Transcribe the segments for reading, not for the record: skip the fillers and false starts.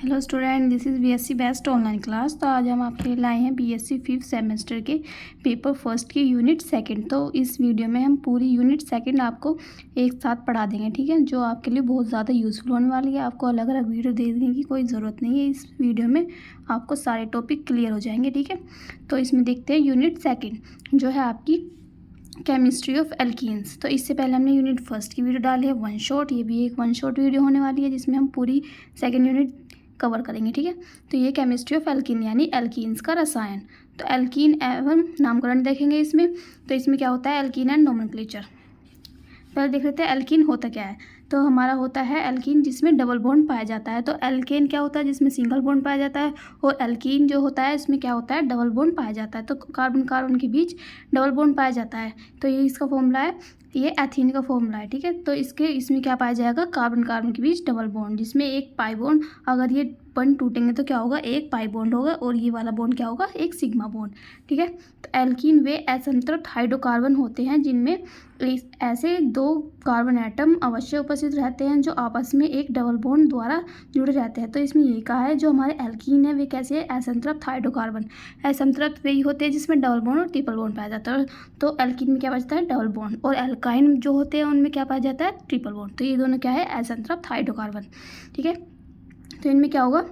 Hello student, this is BSc best online class. तो आज हम आपके लिए लाए हैं बीएससी 5th सेमेस्टर के पेपर फर्स्ट की यूनिट सेकंड। तो इस वीडियो में हम पूरी यूनिट सेकंड आपको एक साथ पढ़ा देंगे, ठीक है, जो आपके लिए बहुत ज़्यादा यूज़फुल होने वाली है। आपको अलग अलग वीडियो देखने की कोई ज़रूरत नहीं है, इस वीडियो में आपको सारे टॉपिक क्लियर हो जाएंगे, ठीक है। तो इसमें देखते हैं यूनिट सेकेंड जो है आपकी केमिस्ट्री ऑफ एल्कीन्स। तो इससे पहले हमने यूनिट फर्स्ट की वीडियो डाली है वन शॉट, ये भी एक वन शॉट वीडियो होने वाली है जिसमें हम पूरी सेकेंड यूनिट कवर करेंगे, ठीक है। तो ये केमिस्ट्री ऑफ एल्कीन यानी एल्कीन्स का रसायन। तो एल्कीन एवं नामकरण देखेंगे इसमें। तो इसमें क्या होता है, एल्कीन एंड नोमेनक्लेचर। पहले देख लेते हैं एल्कीन होता क्या है। तो हमारा होता है एल्कीन जिसमें डबल बॉन्ड पाया जाता है। तो एल्केन क्या होता है, जिसमें सिंगल बॉन्ड पाया जाता है, और एल्कीन जो होता है इसमें क्या होता है, डबल बॉन्ड पाया जाता है। तो कार्बन कार्बन के बीच डबल बॉन्ड पाया जाता है। तो ये इसका फॉर्मूला है, ये एथीन का फॉर्मूला है, ठीक है। तो इसमें क्या पाया जाएगा, कार्बन कार्बन के बीच डबल बॉन्ड, जिसमें एक पाई बॉन्ड, अगर ये बॉन्ड टूटेंगे तो क्या होगा, एक पाई बॉन्ड होगा, और ये वाला बॉन्ड क्या होगा, एक सिग्मा बॉन्ड, ठीक है। तो एल्कीन वे असंतृप्त हाइड्रोकार्बन होते हैं जिनमें ऐसे दो कार्बन एटम अवश्य उपस्थित रहते हैं जो आपस में एक डबल बॉन्ड द्वारा जुड़े रहते हैं। तो इसमें ये कहा है जो हमारे एल्कीन है वे कैसे है, असंतृप्त हाइड्रोकार्बन। असंतृप्त वही होते हैं जिसमें डबल बॉन्ड और ट्रिपल बॉन्ड पाया जाता है। तो एल्कीन में क्या बचता है, डबल बॉन्ड, और एल्काइन जो होते हैं उनमें क्या पाया जाता है, ट्रिपल बॉन्ड। तो ये दोनों क्या है, असंतृप्त हाइड्रोकार्बन, ठीक है। तो इनमें क्या होगा,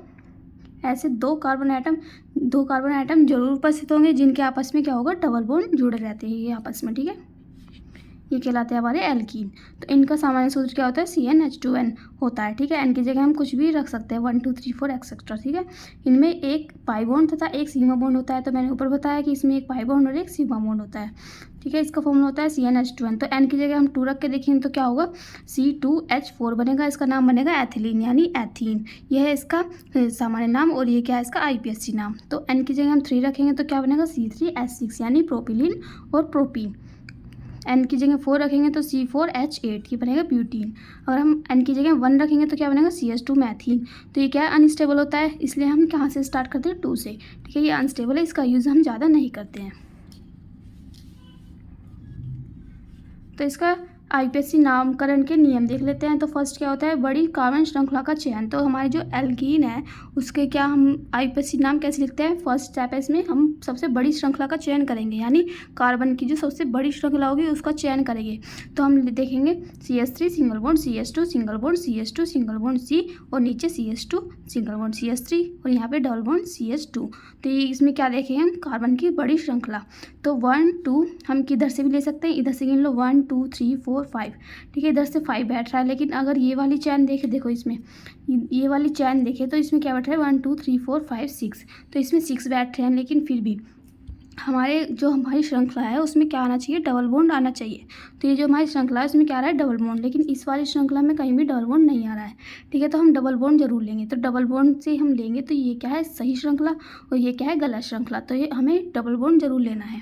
ऐसे दो कार्बन आइटम जरूर उपस्थित होंगे जिनके आपस में क्या होगा, डबल बॉन्ड जुड़े रहते हैं ये आपस में, ठीक है। ये कहलाते हैं हमारे एल्कीन। तो इनका सामान्य सूत्र क्या होता है, CnH2n होता है, ठीक है। एन की जगह हम कुछ भी रख सकते हैं, 1 2 3 4 एक्सेट्रा, ठीक है। इनमें एक पाई बॉन्ड तथा एक सिग्मा बॉन्ड होता है। तो मैंने ऊपर बताया कि इसमें एक पाई बॉन्ड और एक सिग्मा बॉन्ड होता है, ठीक है। इसका फॉर्मूला होता है CnH2n। तो एन की जगह हम 2 रख के देखेंगे तो क्या होगा, C2H4 बनेगा। इसका नाम बनेगा एथिलीन यानी एथीन, यह है इसका सामान्य नाम, और ये क्या है इसका IPSC नाम। तो एन की जगह हम 3 रखेंगे तो क्या बनेगा, C3H6 यानी प्रोपिलीन और प्रोपीन। एन की जगह 4 रखेंगे तो C4H8 ये बनेगा ब्यूटीन। अगर हम एन की जगह 1 रखेंगे तो क्या बनेगा, CH2 मैथीन। तो ये क्या है, अनस्टेबल होता है, इसलिए हम कहाँ से स्टार्ट करते हैं, 2 से, ठीक है। ये अनस्टेबल है, इसका यूज़ हम ज़्यादा नहीं करते हैं। तो इसका IPSC नामकरण के नियम देख लेते हैं। तो फर्स्ट क्या होता है, बड़ी कार्बन श्रृंखला का चयन। तो हमारे जो एल्कीन है उसके क्या हम IPSC नाम कैसे लिखते हैं, फर्स्ट स्टेप है इसमें हम सबसे बड़ी श्रृंखला का चयन करेंगे, यानी कार्बन की जो सबसे बड़ी श्रृंखला होगी उसका चयन करेंगे। तो हम देखेंगे CH3 single bond CH2 single bond CH2 single bond C, और नीचे CH2 सिंगल बॉन्ड CH3, और यहाँ पे डबल बॉन्ड CH2। तो ये इसमें क्या देखेंगे हम, कार्बन की बड़ी श्रृंखला। तो 1 2 हम किधर से भी ले सकते हैं, इधर से गिन लो 1 2 3 4 5, ठीक है। इधर से 5 बैठ रहा है, लेकिन अगर ये वाली चैन देखे, देखो इसमें ये वाली चैन देखे तो इसमें क्या बैठ रहा है, 1 2 3 4 5 6। तो इसमें 6 बैठ रहे हैं, लेकिन फिर भी हमारी श्रृंखला है उसमें क्या आना चाहिए, डबल बॉन्ड आना चाहिए। तो ये जो हमारी श्रृंखला है उसमें क्या आ रहा है, डबल बॉन्ड, लेकिन इस वाली श्रृंखला में कहीं भी डबल बॉन्ड नहीं आ रहा है, ठीक है। तो हम डबल बॉन्ड जरूर लेंगे। तो डबल बॉन्ड से हम लेंगे तो ये क्या है, सही श्रृंखला, और ये क्या है, गलत श्रृंखला। तो ये हमें डबल बॉन्ड जरूर लेना है।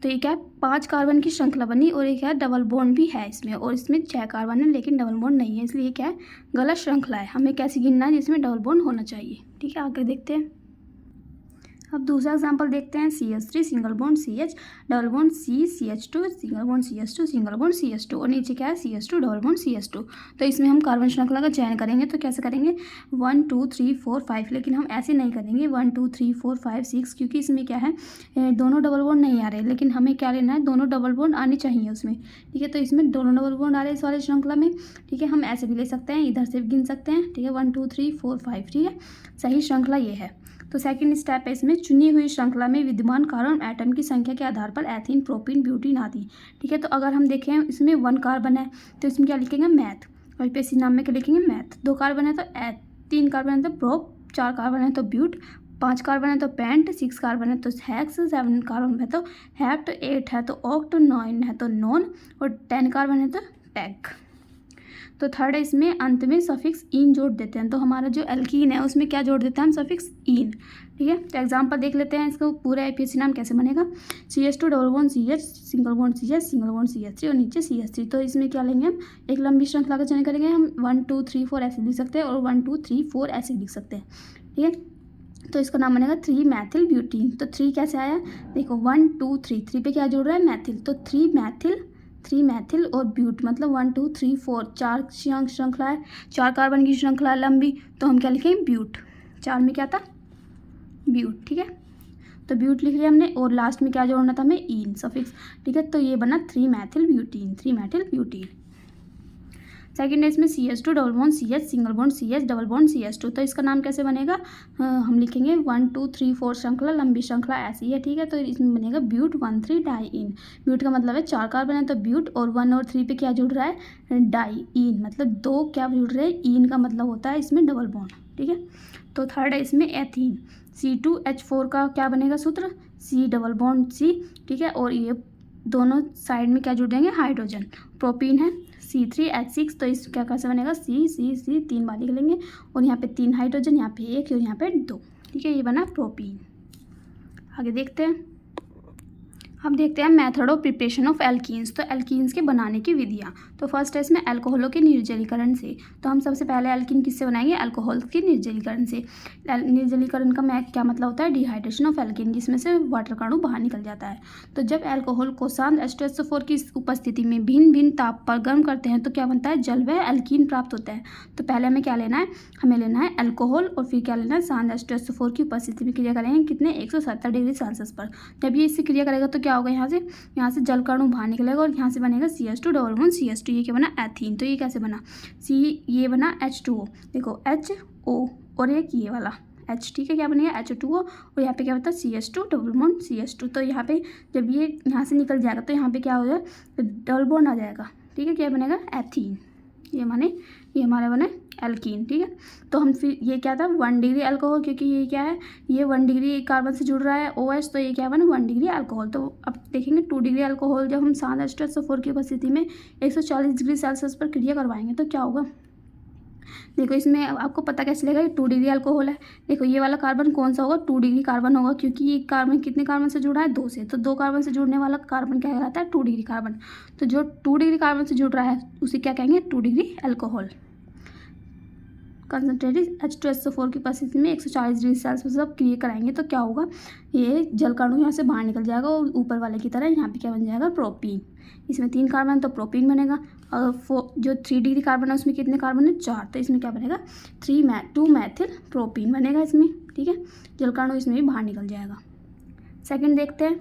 तो ये क्या है, 5 कार्बन की श्रृंखला बनी, और ये क्या है, डबल बॉन्ड भी है इसमें, और इसमें 6 कार्बन है लेकिन डबल बॉन्ड नहीं है, इसलिए क्या है, गलत श्रृंखला है। हमें कैसे गिनना है, जिसमें डबल बॉन्ड होना चाहिए, ठीक है। आगे देखते हैं। अब दूसरा एग्जांपल देखते हैं, CH3 single bond CH double bond C CH2 single bond CH2 single bond CH2, और नीचे क्या है, CH2 डबल बॉन्ड CH2। तो इसमें हम कार्बन श्रृंखला का चयन करेंगे। तो कैसे करेंगे, 1 2 3 4 5, लेकिन हम ऐसे नहीं करेंगे 1 2 3 4 5 6, क्योंकि इसमें क्या है, दोनों डबल बॉन्ड नहीं आ रहे, लेकिन हमें क्या लेना है, दोनों डबल बॉन्ड आने चाहिए उसमें, ठीक है। तो इसमें दोनों डबल बॉन्ड आ रहे हैं इस वाली श्रृंखला में, ठीक है। हम ऐसे भी ले सकते हैं, इधर से भी गिन सकते हैं, ठीक है, 1 2 3 4 5, ठीक है। सही श्रृंखला ये है। तो सेकंड स्टेप है इसमें, चुनी हुई श्रृंखला में विद्यमान कार्बन एटम की संख्या के आधार पर एथीन प्रोपीन ब्यूटीन आदि, ठीक है। तो अगर हम देखें इसमें 1 कार्बन है तो इसमें क्या लिखेंगे, मैथ, और IPSC नाम में क्या लिखेंगे, मैथ। 2 कार्बन है तो 3 कार्बन है तो प्रोप, 4 कार्बन है तो ब्यूट, 5 कार्बन है तो पेंट, 6 कार्बन है तो हेक्स, 7 कार्बन है तो हेप्ट, 8 है तो ऑक्ट, 9 है तो नॉन, और 10 कार्बन है तो पैक। तो थर्ड है इसमें अंत में सफिक्स इन जोड़ देते हैं। तो हमारा जो एल्कीन है उसमें क्या जोड़ देते हैं हम, सफिक्स इन, ठीक है। तो एग्जांपल देख लेते हैं, इसको पूरा IPSC नाम कैसे बनेगा, CH2 double bond CH single bond CH single bond CH3, और नीचे CH3। तो इसमें क्या लेंगे हम, एक लंबी श्रृंखला का चयन करेंगे। हम 1 2 3 4 ऐसे लिख सकते हैं, और 1 2 3 4 ऐसे लिख सकते हैं, ठीक है। तो इसका नाम बनेगा 3 मैथिल ब्यूटीन। तो 3 कैसे आया, देखो 1 2 3 3 पे क्या जोड़ रहा है, मैथिल, तो 3 मैथिल 3 मैथिल और ब्यूट, मतलब 1 2 3 4 4 श्रृंखला है, 4 कार्बन की श्रृंखला लंबी, तो हम क्या लिखेंगे ब्यूट। 4 में क्या था ब्यूट, ठीक है, तो ब्यूट लिख लिया हमने, और लास्ट में क्या जोड़ना था हमें ईन सफिक्स, ठीक है, तो ये बना 3 Maithil butene, 3 Maithil butene. Second है इसमें CH2 double bond CH single bond CH double bond CH2, तो इसका नाम कैसे बनेगा, हम लिखेंगे 1 2 3 4 श्रृंखला लंबी श्रृंखला ऐसी है, ठीक है, तो इसमें बनेगा ब्यूट 1 3 डाई इन। ब्यूट का मतलब है 4 कार्बन है, तो ब्यूट, और 1 और 3 पे क्या जुड़ रहा है डाई इन, मतलब 2 क्या जुड़ रहे हैं, इन का मतलब होता है इसमें डबल बॉन्ड, ठीक है। तो थर्ड है इसमें एथीन, C2H4 का क्या बनेगा सूत्र, C डबल बॉन्ड C, ठीक है, और ये दोनों साइड में क्या जुड़ जाएंगे हाइड्रोजन। प्रोपीन है C3H6, तो इस क्या कैसे बनेगा C 3 बार लिख लेंगे, और यहाँ पे 3 हाइड्रोजन, यहाँ पे 1 और यहाँ पे 2, ठीक है, ये बना प्रोपीन। आगे देखते हैं, अब देखते हैं method of preparation of alkenes, तो एल्कीन्स के बनाने की विधियाँ। तो फर्स्ट है इसमें अल्कोहलों के निर्जलीकरण से, तो हम सबसे पहले एल्कीन किससे बनाएंगे, अल्कोहल के निर्जलीकरण से। निर्जलीकरण का क्या मतलब होता है, डिहाइड्रेशन ऑफ एल्कीन, जिसमें से वाटर का अणु बाहर निकल जाता है। तो जब अल्कोहल को शांत H2SO4 की उपस्थिति में भिन्न भिन्न ताप पर गर्म करते हैं तो क्या बनता है, जल व एल्कीन प्राप्त होता है। तो पहले हमें क्या लेना है, हमें लेना है अल्कोहल, और फिर क्या लेना है, शांत H2SO4 की उपस्थिति में क्रिया करेंगे कितने 170 डिग्री सेल्सियस पर। जब ये इससे क्रिया करेगा तो क्या होगा, यहाँ से जल का अणु बाहर निकलेगा, और यहाँ से बनेगा CH2 डबल बॉन्ड CH2, ये क्या बना एथीन। तो ये कैसे बना, ये बना H2O, देखो HO, और एक ये वाला H, ठीक है, क्या बनेगा H2O, और यहाँ पे क्या होता है CH2 डबल बॉन्ड CH2। तो यहाँ पे जब ये यहाँ से निकल जाएगा तो यहाँ पे क्या हो जाएगा, डबल बॉन्ड आ जाएगा, ठीक है, क्या बनेगा एथीन, ये हमारा बने एल्कीन, ठीक है। तो हम फिर ये क्या था 1 डिग्री अल्कोहल, क्योंकि ये क्या है, ये 1 डिग्री कार्बन से जुड़ रहा है OH, तो ये क्या बने 1 डिग्री अल्कोहल। तो अब देखेंगे 2 डिग्री अल्कोहल जब हम शांत H2SO4 की उपस्थिति में 140 डिग्री सेल्सियस पर क्रिया करवाएंगे तो क्या होगा। देखो इसमें आपको पता कैसे चलेगा ये 2 डिग्री अल्कोहल है, देखो ये वाला कार्बन कौन सा होगा, 2 डिग्री कार्बन होगा, क्योंकि ये कार्बन कितने कार्बन से जुड़ा है 2 से, तो 2 कार्बन से जुड़ने वाला कार्बन क्या कहलाता है 2 डिग्री कार्बन। तो जो 2 डिग्री कार्बन से जुड़ रहा है उसे क्या कहेंगे 2 डिग्री अल्कोहल। कंसनट्रेटेड H2SO4 की उपस्थिति में 140 डिग्री सेल्सियस पर क्रिया कराएंगे तो क्या होगा, ये जल का अणु यहाँ से बाहर निकल जाएगा, और ऊपर वाले की तरह यहाँ पे क्या बन जाएगा प्रोपीन। इसमें 3 कार्बन तो प्रोपीन बनेगा, और जो 3 डिग्री कार्बन है उसमें कितने कार्बन है 4, तो इसमें क्या बनेगा 2 मैथिल प्रोपीन बनेगा इसमें, ठीक है, जल का अणु इसमें भी बाहर निकल जाएगा। सेकेंड देखते हैं,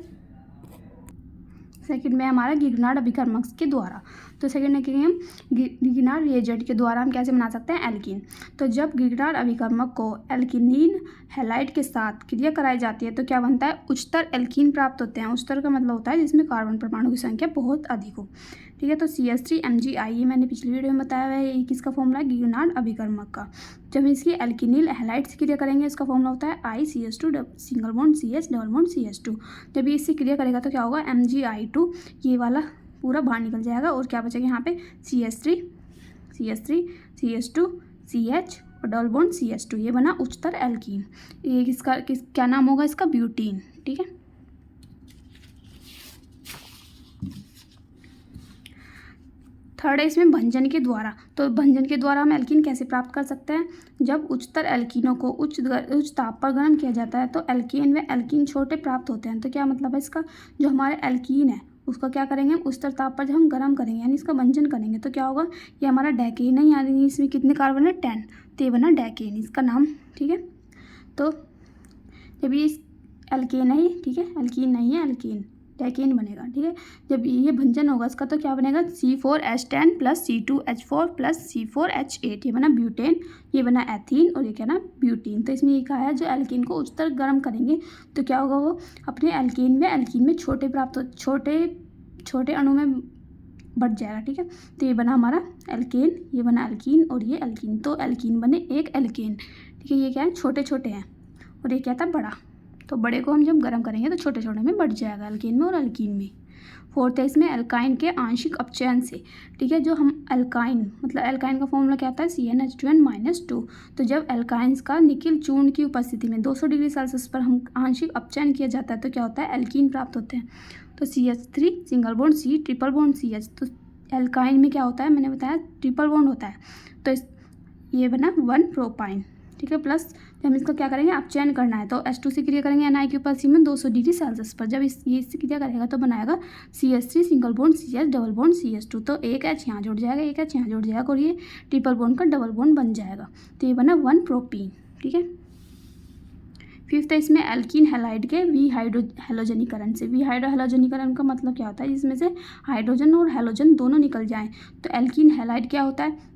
सेकेंड में हमारा गिगनार्ड अभिकर्मक के द्वारा। तो सेकेंड है कि हम गिगनार्ड रिएजेंट के द्वारा हम कैसे बना सकते हैं एल्कीन। तो जब गिगनार्ड अभिकर्मक को एल्कीनीन हैलाइड के साथ क्रिया कराई जाती है तो क्या बनता है, उच्चतर एल्कीन प्राप्त होते हैं। उच्चतर का मतलब होता है जिसमें कार्बन परमाणु की संख्या बहुत अधिक हो, ठीक है। तो CH3MgI, ये मैंने पिछली वीडियो में बताया हुआ है, ये किसका फॉर्मूला है गिगनार्ड अभिकर्मक का। जब इसकी एल्कीनिल हैलाइड से क्रिया करेंगे इसका फॉर्मूला होता है ICH2 single bond CH double bond CH2। जब ये इससे क्रिया करेगा तो क्या होगा MgI2, ये वाला पूरा बाहर निकल जाएगा, और क्या बचेगा यहाँ पे CH3 CH2 CH और डबल बॉन्ड CH2, ये बना उच्चतर एल्कीन। ये क्या नाम होगा इसका, ब्यूटीन, ठीक है। थर्ड है इसमें भंजन के द्वारा। तो भंजन के द्वारा हम एल्कीन कैसे प्राप्त कर सकते हैं, जब उच्चतर एल्कीनों को उच्च ताप पर गर्म किया जाता है तो एल्केन व एल्कीन छोटे प्राप्त होते हैं। तो क्या मतलब है इसका, जो हमारे एल्कीन है उसका क्या करेंगे उच्चतर ताप पर जब हम गर्म करेंगे यानी इसका भंजन करेंगे तो क्या होगा, ये हमारा डैकेन है, यानी इसमें कितने कार्बन है 10, तो ये बना डैकेन इसका नाम, ठीक है। तो जब ये एल्केन है, ठीक है, एल्कीन नहीं है एल्केन, डैकेन बनेगा, ठीक है। जब ये भंजन होगा इसका तो क्या बनेगा C4H10 plus C2H4 plus C4H8, ये बना ब्यूटेन, ये बना एथीन, और ये क्या ना ब्यूटीन। तो इसमें ये कहा है जो एल्कीन को उच्चतर गर्म करेंगे तो क्या होगा, वो अपने एल्कीन में छोटे अणु में बढ़ जाएगा, ठीक है। तो ये बना हमारा एल्केन, ये बना एल्कीन, और ये एल्कीन, तो एल्कीन बने एक एल्केन, ठीक है। ये क्या है छोटे छोटे हैं, और ये क्या था बड़ा, तो बड़े को हम जब गर्म करेंगे तो छोटे छोटे में बढ़ जाएगा एल्कीन में और एल्कीन में। फोर्थ है इसमें एल्काइन के आंशिक अपचयन से, ठीक है। जो हम एल्काइन मतलब एल्काइन का फॉर्मूला क्या आता है CnH2n-2। तो जब एल्काइंस का निकिल चूर्ण की उपस्थिति में 200 डिग्री सेल्सियस पर हम आंशिक अपचयन किया जाता है तो क्या होता है एल्कीन प्राप्त होते हैं। तो CH3 single bond C triple bond CH, तो एल्काइन में क्या होता है मैंने बताया ट्रिपल बॉन्ड होता है, तो ये बना 1 प्रोपाइन, ठीक है, प्लस जब हम इसका क्या करेंगे, आप चयन करना है तो H2 से क्रिया करेंगे Na के ऊपर C में 200 डिग्री सेल्सियस पर। जब ये इससे क्रिया करेगा तो बनाएगा CH3 single bond CH double bond CH2। तो एक H यहाँ जुड़ जाएगा, एक H यहाँ जुड़ जाएगा और ये ट्रिपल बॉन्ड का डबल बॉन्ड बन जाएगा। तो ये बना 1 प्रोपीन। ठीक है, फिफ्थ है इसमें एल्कीन हैलाइड के वी हेलोजनीकरण से। वी हेलोजनीकरण का मतलब क्या होता है, जिसमें से हाइड्रोजन और हेलोजन दोनों निकल जाएं। तो एल्कीन हैलाइड क्या होता है,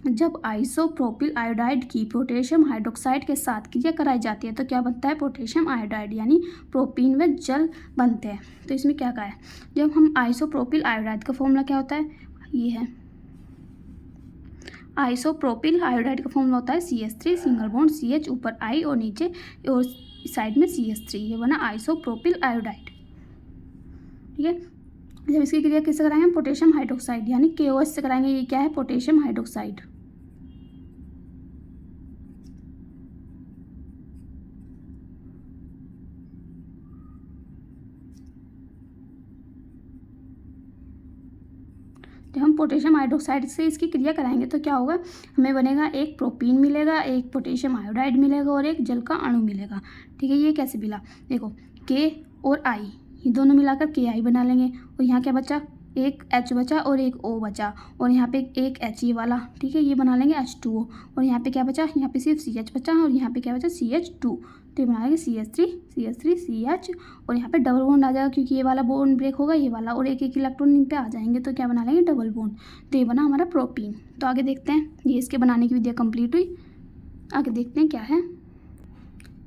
जब आइसोप्रोपिल आयोडाइड की पोटेशियम हाइड्रोक्साइड के साथ क्रिया कराई जाती है तो क्या बनता है, पोटेशियम आयोडाइड, यानी प्रोपीन व जल बनते हैं। तो इसमें क्या कहा है, जब हम आइसोप्रोपिल आयोडाइड का फॉर्मूला क्या होता है, ये है आइसोप्रोपिल आयोडाइड का फॉर्मूला होता है CH3 सिंगल बॉन्ड CH ऊपर I और नीचे और साइड में CH3। ये बना आइसोप्रोपिल आयोडाइड। ठीक है, जब इसकी क्रिया किससे कराएंगे, पोटेशियम हाइड्रोक्साइड यानी KOH से कराएंगे। ये क्या है, पोटेशियम हाइड्रोक्साइड। जब हम पोटेशियम हाइड्रोक्साइड से इसकी क्रिया कराएंगे तो क्या होगा, हमें बनेगा एक प्रोपीन मिलेगा, एक पोटेशियम आयोडाइड मिलेगा और एक जल का अणु मिलेगा। ठीक है, ये कैसे मिला, देखो K और I ये दोनों मिलाकर KI बना लेंगे और यहाँ क्या बचा, एक H बचा और एक O बचा और यहाँ पे एक H ये वाला। ठीक है, ये बना लेंगे H2O और यहाँ पे क्या बचा, यहाँ पे सिर्फ CH बचा और यहाँ पे क्या बचा, CH2। तो ये बना लेंगे CH3 CH और यहाँ पे डबल बॉन्ड आ जाएगा क्योंकि ये वाला बॉन्ड ब्रेक होगा, ये वाला, और एक एक इलेक्ट्रॉन इन पे आ जाएंगे तो क्या बना लेंगे, डबल बॉन्ड। तो ये बना हमारा प्रोपीन। तो आगे देखते हैं, ये इसके बनाने की विधिया कंप्लीट हुई। आगे देखते हैं क्या है।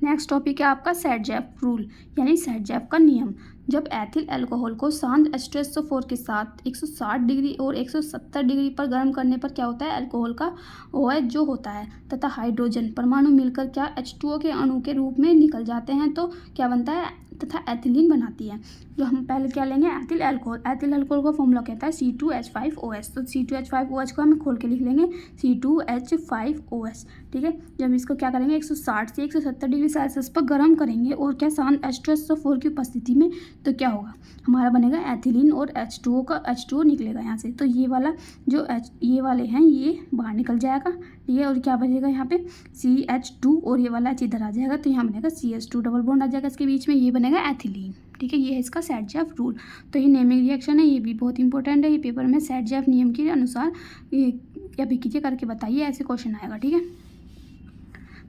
नेक्स्ट टॉपिक है आपका सेट-जैप रूल यानी सेट-जैप का नियम। जब एथिल अल्कोहल को शांत H2SO4 के साथ 160 डिग्री और 170 डिग्री पर गर्म करने पर क्या होता है, अल्कोहल का OH जो होता है तथा हाइड्रोजन परमाणु मिलकर क्या H2O के अणु के रूप में निकल जाते हैं तो क्या बनता है, तथा एथिलीन बनाती है। जो हम पहले क्या लेंगे, एथिल अल्कोहल। एथिल अल्कोहल का फॉर्मूला कहता है C2H5OH। तो C2H5OH को हमें खोल के लिख लेंगे C2H5OH। ठीक है, जब इसको क्या करेंगे, 160 से 170 डिग्री सेल्सियस पर गर्म करेंगे और क्या शांत H2SO4 की उपस्थिति में, तो क्या होगा, हमारा बनेगा एथिलीन और H2O का H2O निकलेगा यहाँ से। तो ये वाला जो ये वाले हैं ये बाहर निकल जाएगा। ठीक है, और क्या बचेगा यहाँ पे CH2 और ये वाला H इधर आ जाएगा तो यहाँ बनेगा CH2 डबल बॉन्ड आ जाएगा इसके बीच में, ये बनेगा एथिलीन। ठीक है, ये है इसका सेट-जैप रूल। तो ये नेमिंग रिएक्शन है, ये भी बहुत इंपॉर्टेंट है। ये पेपर में सेट-जैप नियम के अनुसार ये अभिक्रिया करके बताइए, ऐसे क्वेश्चन आएगा। ठीक है,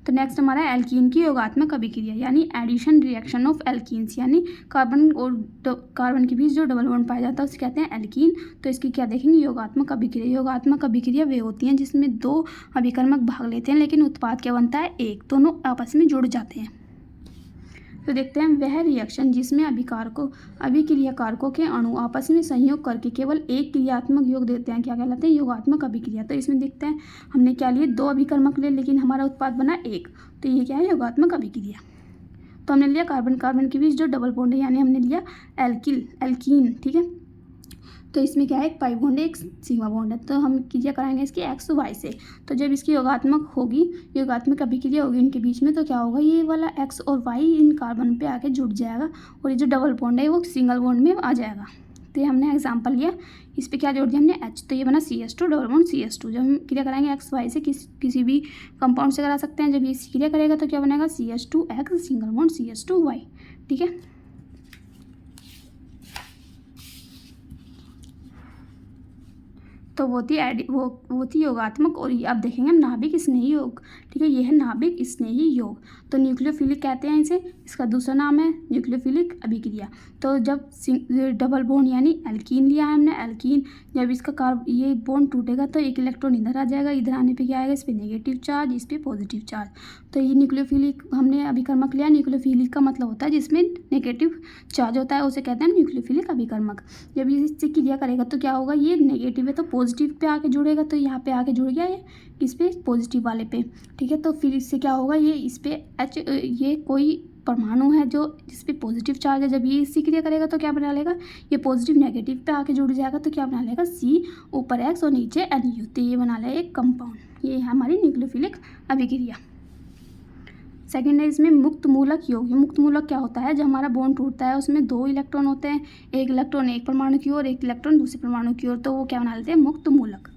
तो नेक्स्ट हमारा है एल्कीन की योगात्मक अभिक्रिया यानी एडिशन रिएक्शन ऑफ एल्कीन्स, यानी कार्बन और कार्बन के बीच जो डबल बॉन्ड पाया जाता है उसे कहते हैं एल्कीन। तो इसकी क्या देखेंगे, योगात्मक अभिक्रिया। योगात्मक अभिक्रिया वे होती हैं जिसमें दो अभिकर्मक भाग लेते हैं लेकिन उत्पाद क्या बनता है, एक, दोनों आपस में जुड़ जाते हैं। तो देखते हैं वह रिएक्शन जिसमें अभिक्रिया कारकों के अणु आपस में संयोग करके केवल एक क्रियात्मक योग देते हैं, क्या कहलाते हैं, योगात्मक अभिक्रिया। तो इसमें देखते हैं हमने क्या लिए, दो अभिकर्मक लिए लेकिन हमारा उत्पाद बना एक, तो ये क्या है, योगात्मक अभिक्रिया। तो हमने लिया कार्बन कार्बन के बीच जो डबल बॉन्ड है यानी हमने लिया एल्कीन। ठीक है, तो इसमें क्या है, एक पाई बॉन्ड है, एक सिग्मा बॉन्ड है। तो हम क्रिया कराएंगे इसकी एक्स वाई से। तो जब इसकी योगात्मक अभिक्रिया होगी इनके बीच में तो क्या होगा, ये वाला एक्स और वाई इन कार्बन पे आके जुड़ जाएगा और ये जो डबल बॉन्ड है वो सिंगल बॉन्ड में आ जाएगा। तो ये हमने एग्जाम्पल लिया, इस पर क्या जोड़ दिया हमने H, तो ये बना CH2 डबल बॉन्ड CH2। जब हम क्रिया कराएंगे एक्स वाई से किसी भी कंपाउंड से करा सकते हैं। जब ये क्रिया करेगा तो क्या बनेगा, CH2X सिंगल बॉन्ड CH2Y। ठीक है, तो वो थी योगात्मक। और अब देखेंगे हम नाभिक स्नेही योग। ठीक है, ये है नाभिक स्नेही योग। तो न्यूक्लियोफिलिक कहते हैं इसे, इसका दूसरा नाम है न्यूक्लियोफिलिक अभिक्रिया। तो जब डबल बॉन्ड यानी एल्कीन लिया है हमने, एल्कीन, जब इसका ये बॉन्ड टूटेगा तो एक इलेक्ट्रॉन इधर आ जाएगा, इधर आने पे क्या आएगा, इस पर नेगेटिव चार्ज, इस पर पॉजिटिव चार्ज। तो ये न्यूक्लियोफिलिक हमने अभिकर्मक लिया। न्यूक्लियोफिलिक का मतलब होता है जिसमें नेगेटिव चार्ज होता है, उसे कहते हैं न्यूक्लियोफिलिक अभिकर्मक। जब ये इससे क्रिया करेगा तो क्या होगा, ये नेगेटिव है तो पॉजिटिव पे आके जुड़ेगा, तो यहाँ पे आके जुड़ गया ये इस पे पॉजिटिव वाले पे। ठीक है, तो फिर इससे क्या होगा, ये इस पे ये कोई परमाणु है जो जिस पे पॉजिटिव चार्ज है, जब ये इससे क्रिया करेगा तो क्या बना लेगा, ये पॉजिटिव नेगेटिव पे आके जुड़ जाएगा तो क्या बना लेगा, C ऊपर X और नीचे NU। तो ये बना लेगा एक कंपाउंड। ये है हमारी न्यूक्लियोफिलिक अभिक्रिया। सेकेंड है इसमें मुक्त मूलक योग। मुक्त मूलक क्या होता है, जब हमारा बॉन्ड टूटता है उसमें दो इलेक्ट्रॉन होते हैं, एक इलेक्ट्रॉन एक परमाणु की ओर, एक इलेक्ट्रॉन दूसरे परमाणु की ओर, तो वो क्या बना लेते हैं, मुक्त मूलक।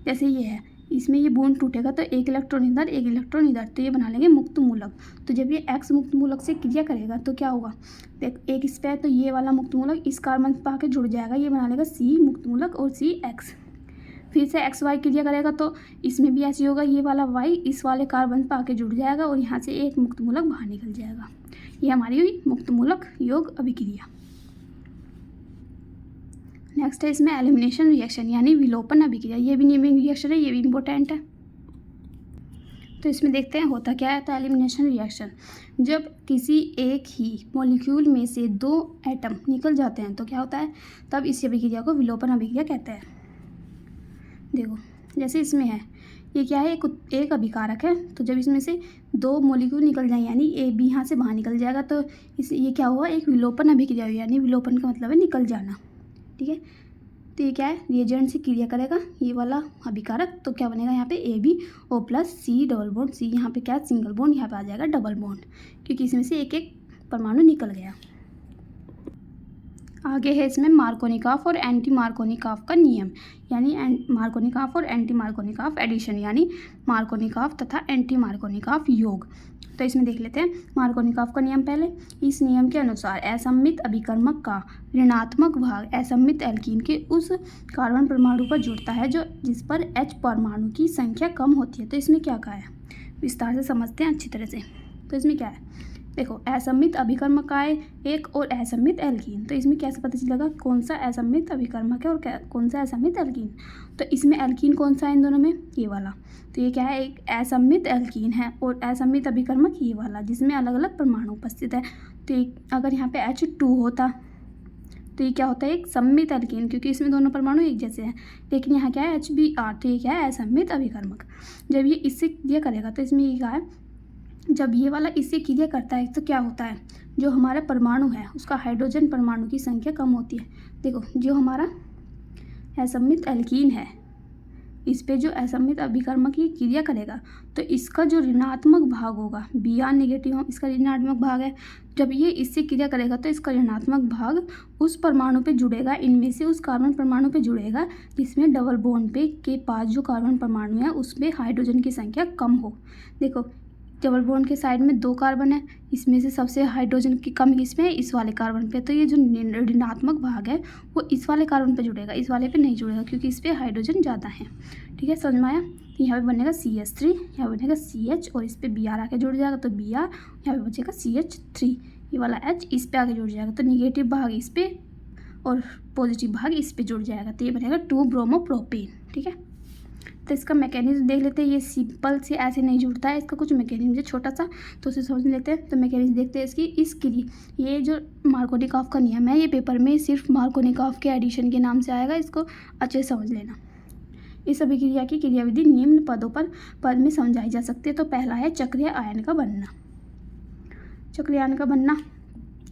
जैसे ये है इसमें ये बॉन्ड टूटेगा तो एक इलेक्ट्रॉन इधर एक इलेक्ट्रॉन इधर, तो ये बना लेंगे मुक्त मूलक। तो जब ये X मुक्त मूलक से क्रिया करेगा तो क्या होगा, देख एक इस पे है तो ये वाला मुक्त मूलक इस कार्बन पे आके जुड़ जाएगा, ये बना लेगा C मुक्त मूलक और CX। फिर से XY क्रिया करेगा तो इसमें भी ऐसे होगा, ये वाला Y इस वाले कार्बन पे आके जुड़ जाएगा और यहाँ से एक मुक्त मूलक बाहर निकल जाएगा। ये हमारी हुई मुक्त मूलक योग अभिक्रिया। नेक्स्ट है इसमें एलिमिनेशन रिएक्शन यानी विलोपन अभिक्रिया। ये भी नेमिंग रिएक्शन है, ये भी इम्पोर्टेंट है। तो इसमें देखते हैं होता क्या है। तो एलिमिनेशन रिएक्शन, जब किसी एक ही मॉलिक्यूल में से 2 एटम निकल जाते हैं तो क्या होता है, तब इस अभिक्रिया को विलोपन अभिक्रिया कहते हैं। देखो जैसे इसमें है, ये क्या है, एक अभिकारक है, तो जब इसमें से 2 मॉलिक्यूल निकल जाए यानी ए बी यहाँ से बाहर निकल जाएगा तो ये क्या हुआ, एक विलोपन अभिक्रिया हुई। यानी विलोपन का मतलब है निकल जाना, ठीक है। तो ये क्या है, रिएजेंट से क्रिया करेगा ये वाला अभिकारक, तो क्या बनेगा यहाँ पे AbO+C डबल बॉन्ड C, यहाँ पे क्या सिंगल बॉन्ड, यहाँ पे आ जाएगा डबल बॉन्ड, क्योंकि इसमें से एक एक परमाणु निकल गया। आगे है इसमें मार्कोनिकॉफ और एंटी मार्कोनिकॉफ का नियम, यानी मार्कोनिकॉफ और एंटी मार्कोनिकॉफ एडिशन, यानी मार्कोनिकॉफ तथा एंटी मार्कोनिकॉफ योग। तो इसमें देख लेते हैं मार्कोनिकॉफ का नियम पहले। इस नियम के अनुसार असममित अभिकर्मक का ऋणात्मक भाग असममित एल्कीन के उस कार्बन परमाणु पर जुड़ता है जिस पर H परमाणु की संख्या कम होती है। तो इसमें क्या कहा है, विस्तार से समझते हैं अच्छी तरह से। तो इसमें क्या है, देखो असममित अभिकर्मक का है एक और असममित एल्कीन, तो इसमें कैसे पता चलेगा कौन सा असममित अभिकर्मक है और कौन सा असममित एल्कीन। तो इसमें एल्कीन कौन सा है इन दोनों में, ये वाला। तो ये क्या है, एक असममित एल्कीन है और असममित अभिकर्मक ये वाला जिसमें अलग अलग परमाणु उपस्थित है। तो अगर यहाँ पे H2 होता तो ये क्या होता है, एक सममित एल्कीन, क्योंकि इसमें दोनों परमाणु एक जैसे हैं। लेकिन यहाँ क्या है HBr, तो ये क्या है असममित अभिकर्मक। जब ये इससे क्रिया करेगा तो इसमें ये क्या है, जब ये वाला इससे क्रिया करता है तो क्या होता है, जो हमारा परमाणु है उसका हाइड्रोजन परमाणु की संख्या कम होती है। देखो जो हमारा असममित एल्कीन है इस पे जो असममित अभिकर्मक की क्रिया करेगा तो इसका जो ऋणात्मक भाग होगा Br नेगेटिव, इसका ऋणात्मक भाग है। जब ये इससे क्रिया करेगा तो इसका ऋणात्मक भाग उस परमाणु पे जुड़ेगा, इनमें से उस कार्बन परमाणु पे जुड़ेगा जिसमें डबल बॉन्ड पे के पास जो कार्बन परमाणु है उसमें हाइड्रोजन की संख्या कम हो। देखो डबल बॉन्ड के साइड में 2 कार्बन है, इसमें से सबसे हाइड्रोजन की कम इसमें इस वाले कार्बन पे, तो ये जो ऋणात्मक भाग है वो इस वाले कार्बन पे जुड़ेगा, इस वाले पे नहीं जुड़ेगा क्योंकि इस पे हाइड्रोजन ज़्यादा है। ठीक है, समझ में आया। तो यहाँ पे बनेगा CH3, यहाँ पे बनेगा CH और इस पे Br आके जुड़ जाएगा तो Br, यहाँ पे बचेगा CH3, ये वाला H इस पे आके जुड़ जाएगा तो निगेटिव भाग इस पे और पॉजिटिव भाग इस पे जुड़ जाएगा तो ये बनेगा 2 ब्रोमोप्रोपेन। ठीक है, तो इसका मैकेनिज्म देख लेते हैं। ये सिंपल से ऐसे नहीं जुड़ता है, इसका कुछ मैकेनिज्म है छोटा सा, तो उसे समझ लेते हैं। तो मैकेनिज्म देखते हैं इसके लिए। ये जो मार्कोनिकॉफ का नियम है ये पेपर में सिर्फ मार्कोनिकॉफ के एडिशन के नाम से आएगा, इसको अच्छे से समझ लेना। इस अभिक्रिया की क्रियाविधि निम्न पद में समझाई जा सकती है। तो पहला है चक्रीय आयन का बनना। चक्रीय आयन का बनना,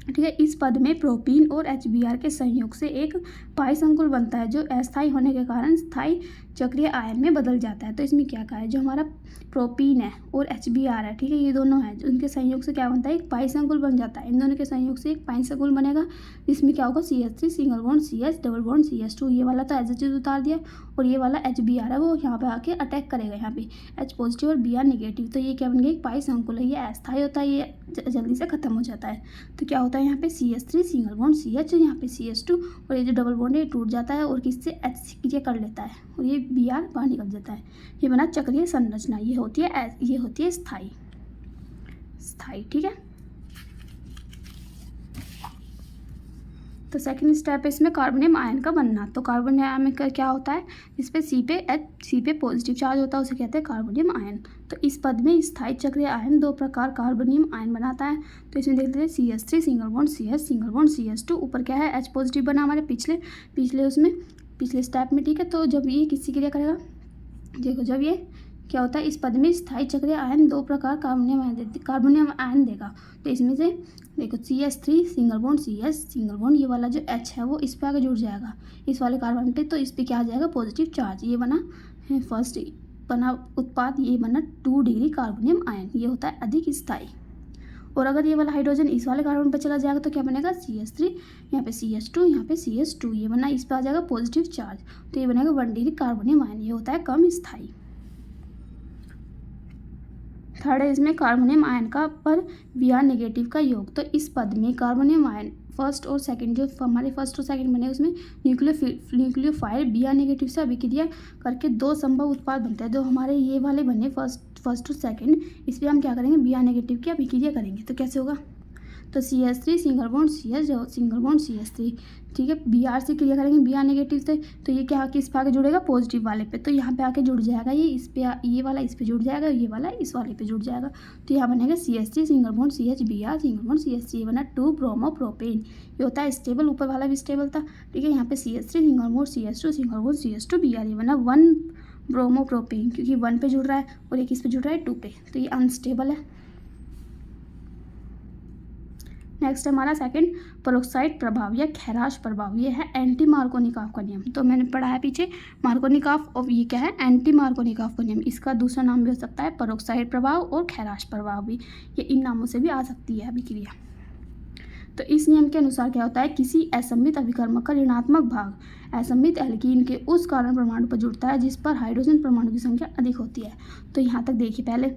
ठीक है, इस पद में प्रोपीन और HBr के संयोग से एक पाई संकुल बनता है जो अस्थायी होने के कारण स्थायी चक्रीय आयन में बदल जाता है। तो इसमें क्या कहा है, जो हमारा प्रोपीन है और HBr है, ठीक है, ये दोनों हैं, उनके संयोग से क्या बनता है, एक पाई संकुल बन जाता है। इन दोनों के संयोग से एक पाई संकुल बनेगा जिसमें क्या होगा, CH3 single bond CH double bond CH2, ये वाला तो एज इट इज उतार दिया, और ये वाला HBr है वो यहाँ पे आके अटैक करेगा, यहाँ पे H पॉजिटिव और Br नेगेटिव, तो ये क्या बन गया, एक पाई संकुल है, ये अस्थायी होता है, ये जल्दी से खत्म हो जाता है। तो क्या होता है, यहाँ पे CH3 सिंगल बॉन्ड CH, यहाँ पे CH2 और ये जो डबल बॉन्ड है ये टूट जाता है और किससे H से क्रिया कर लेता है और ये Br बाहर निकल जाता है। ये बना चक्रीय संरचना, ये होती है स्थायी। ठीक है, तो सेकंड स्टेप है इसमें कार्बोनियम आयन का बनना। तो कार्बोनियम आयन में क्या होता है, इस पे सी पे पॉजिटिव चार्ज होता है, उसे कहते हैं कार्बोनियम आयन। तो इस पद में स्थायी चक्रीय आयन 2 प्रकार कार्बोनियम आयन बनाता है। तो इसमें देखते हैं CH3 single bond CH single bond CH2, ऊपर क्या है H पॉजिटिव बना हमारे पिछले स्टेप में। ठीक है, तो जब ये किसी क्रिया करेगा, देखो जब ये क्या होता है, इस पद में स्थायी चक्रीय आयन 2 प्रकार कार्बोनियम आयन देगा। तो इसमें से देखो CH3 single bond CH single bond, ये वाला जो H है वो इस पे आगे जुड़ जाएगा इस वाले कार्बन पे, तो इस पे क्या आ जाएगा, पॉजिटिव चार्ज। ये बना फर्स्ट बना उत्पाद, ये बना 2 डिग्री कार्बोनियम आयन, ये होता है अधिक स्थायी। और अगर ये वाला हाइड्रोजन इस वाले कार्बन पर चला जाएगा तो क्या बनेगा, CH3, यहाँ पे CH2, यहाँ पे CH2, ये बना इस पर आ जाएगा पॉजिटिव चार्ज, तो ये बनेगा 1 डिग्री कार्बोनियम आयन, ये होता है कम स्थायी। थर्ड है इसमें कार्बोनियम आयन का पर Br नेगेटिव का योग। तो इस पद में कार्बोनियम आयन फर्स्ट और सेकंड, जो हमारे फर्स्ट और सेकंड बने उसमें न्यूक्लियोफाइल Br नेगेटिव से अभिक्रिया करके दो संभव उत्पाद बनते हैं। जो हमारे ये वाले बने फर्स्ट और सेकंड, इस पर हम क्या करेंगे, Br नेगेटिव की अभिक्रिया करेंगे। तो कैसे होगा, तो CH3 सिंगल बॉन्ड CH3, ठीक है। Br से क्रिया करेंगे Br नेगेटिव से, तो ये क्या किस पे आके जुड़ेगा, पॉजिटिव वाले पे। तो यहाँ पे आके जुड़ जाएगा ये इस पे, ये वाला इस पे जुड़ जाएगा, ये वाला इस वाले पे जुड़ जाएगा। तो यहाँ बनेगा CH3 single bond CH, Br single bond CH3, ये बना 2 ब्रोमोप्रोपेन। ये होता है स्टेबल, ऊपर वाला भी स्टेबल था, ठीक है। यहाँ पे CH3 single bond CH2 single bond CH2 Br, ये बना 1 ब्रोमोप्रोपेन, क्योंकि 1 पे जुड़ रहा है और एक इस पे जुड़ रहा है 2 पे, तो ये अनस्टेबल है। नेक्स्ट है हमारा सेकंड, पेरोक्साइड प्रभाव या खैराश प्रभाव। ये है एंटी मार्कोनिकॉफ का नियम। तो मैंने पढ़ा है पीछे मार्कोनिकॉफ, और ये क्या है, एंटी मार्कोनिकॉफ का नियम। इसका दूसरा नाम भी हो सकता है पेरोक्साइड प्रभाव और खैराश प्रभाव भी, ये इन नामों से भी आ सकती है अभिक्रिया। तो इस नियम के अनुसार क्या होता है, किसी असममित अभिकर्मक का ऋणात्मक भाग असममित एल्कीन के उस कारण परमाणु पर जुड़ता है जिस पर हाइड्रोजन परमाणु की संख्या अधिक होती है। तो यहाँ तक देखिए, पहले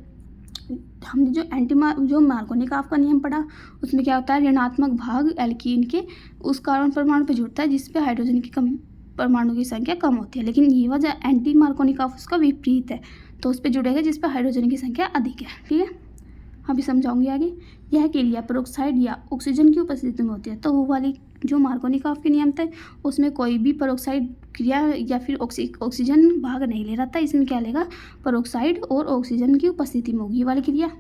हमने जो मार्कोनिकॉफ का नियम पढ़ा, उसमें क्या होता है, ऋणात्मक भाग एल्कीन के उस कार्बन परमाणु पे जुड़ता है जिस पे हाइड्रोजन की परमाणु की संख्या कम होती है। लेकिन ये वजह एंटी मार्कोनिकॉफ उसका विपरीत है, तो उस पे जुड़ेगा जिस पे हाइड्रोजन की संख्या अधिक है, ठीक है। अभी समझाऊंगी आगे। यह क्रिया पेरोक्साइड या ऑक्सीजन की उपस्थिति में होती है। तो वो वाली जो मार्कोनिकॉफ के नियम थे उसमें कोई भी पेरोक्साइड क्रिया या फिर ऑक्सीजन भाग नहीं ले रहा था, इसमें क्या लेगा, पेरोक्साइड और ऑक्सीजन की उपस्थिति में होगी ये वाली क्रिया।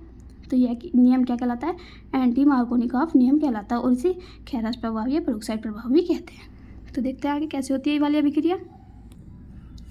तो यह नियम क्या कहलाता है, एंटी मार्कोनिकॉफ नियम कहलाता है, और इसे खैराश प्रभाव या पेरोक्साइड प्रभाव भी कहते हैं। तो देखते हैं आगे कैसे होती है ये वाली अभिक्रिया।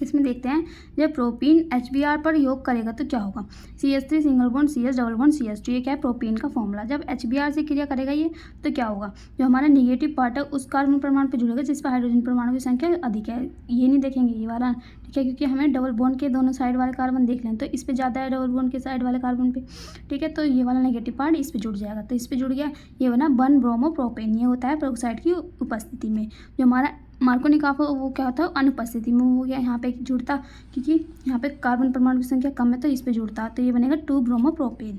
इसमें देखते हैं, जब प्रोपीन HBr पर योग करेगा तो क्या होगा, CH3 single bond CH double bond CH2, ये क्या है, प्रोपीन का फॉर्मूला। जब HBr से क्रिया करेगा ये तो क्या होगा, जो हमारा नेगेटिव पार्ट है उस कार्बन परमाणु पर जुड़ेगा जिस पर हाइड्रोजन परमाणु की संख्या अधिक है। ये नहीं देखेंगे ये वाला, ठीक है, क्योंकि हमें डबल बॉन्ड के दोनों साइड वाले कार्बन देख लें, तो इस पर ज़्यादा है डबल बॉन्ड के साइड वाले कार्बन पे, ठीक है। तो ये वाला नेगेटिव पार्ट इस पर जुड़ जाएगा, तो इस पर जुड़ गया, ये बना 1 ब्रोमोप्रोपेन। ये होता है पेरोक्साइड की उपस्थिति में। जो हमारा मार्कोनिकॉफ वो क्या होता है, अनुपस्थिति में हो गया, यहाँ पे जुड़ता, क्योंकि यहाँ पे कार्बन परमाणु की संख्या कम है तो इस पे जुड़ता, तो ये बनेगा 2 ब्रोमोप्रोपेन।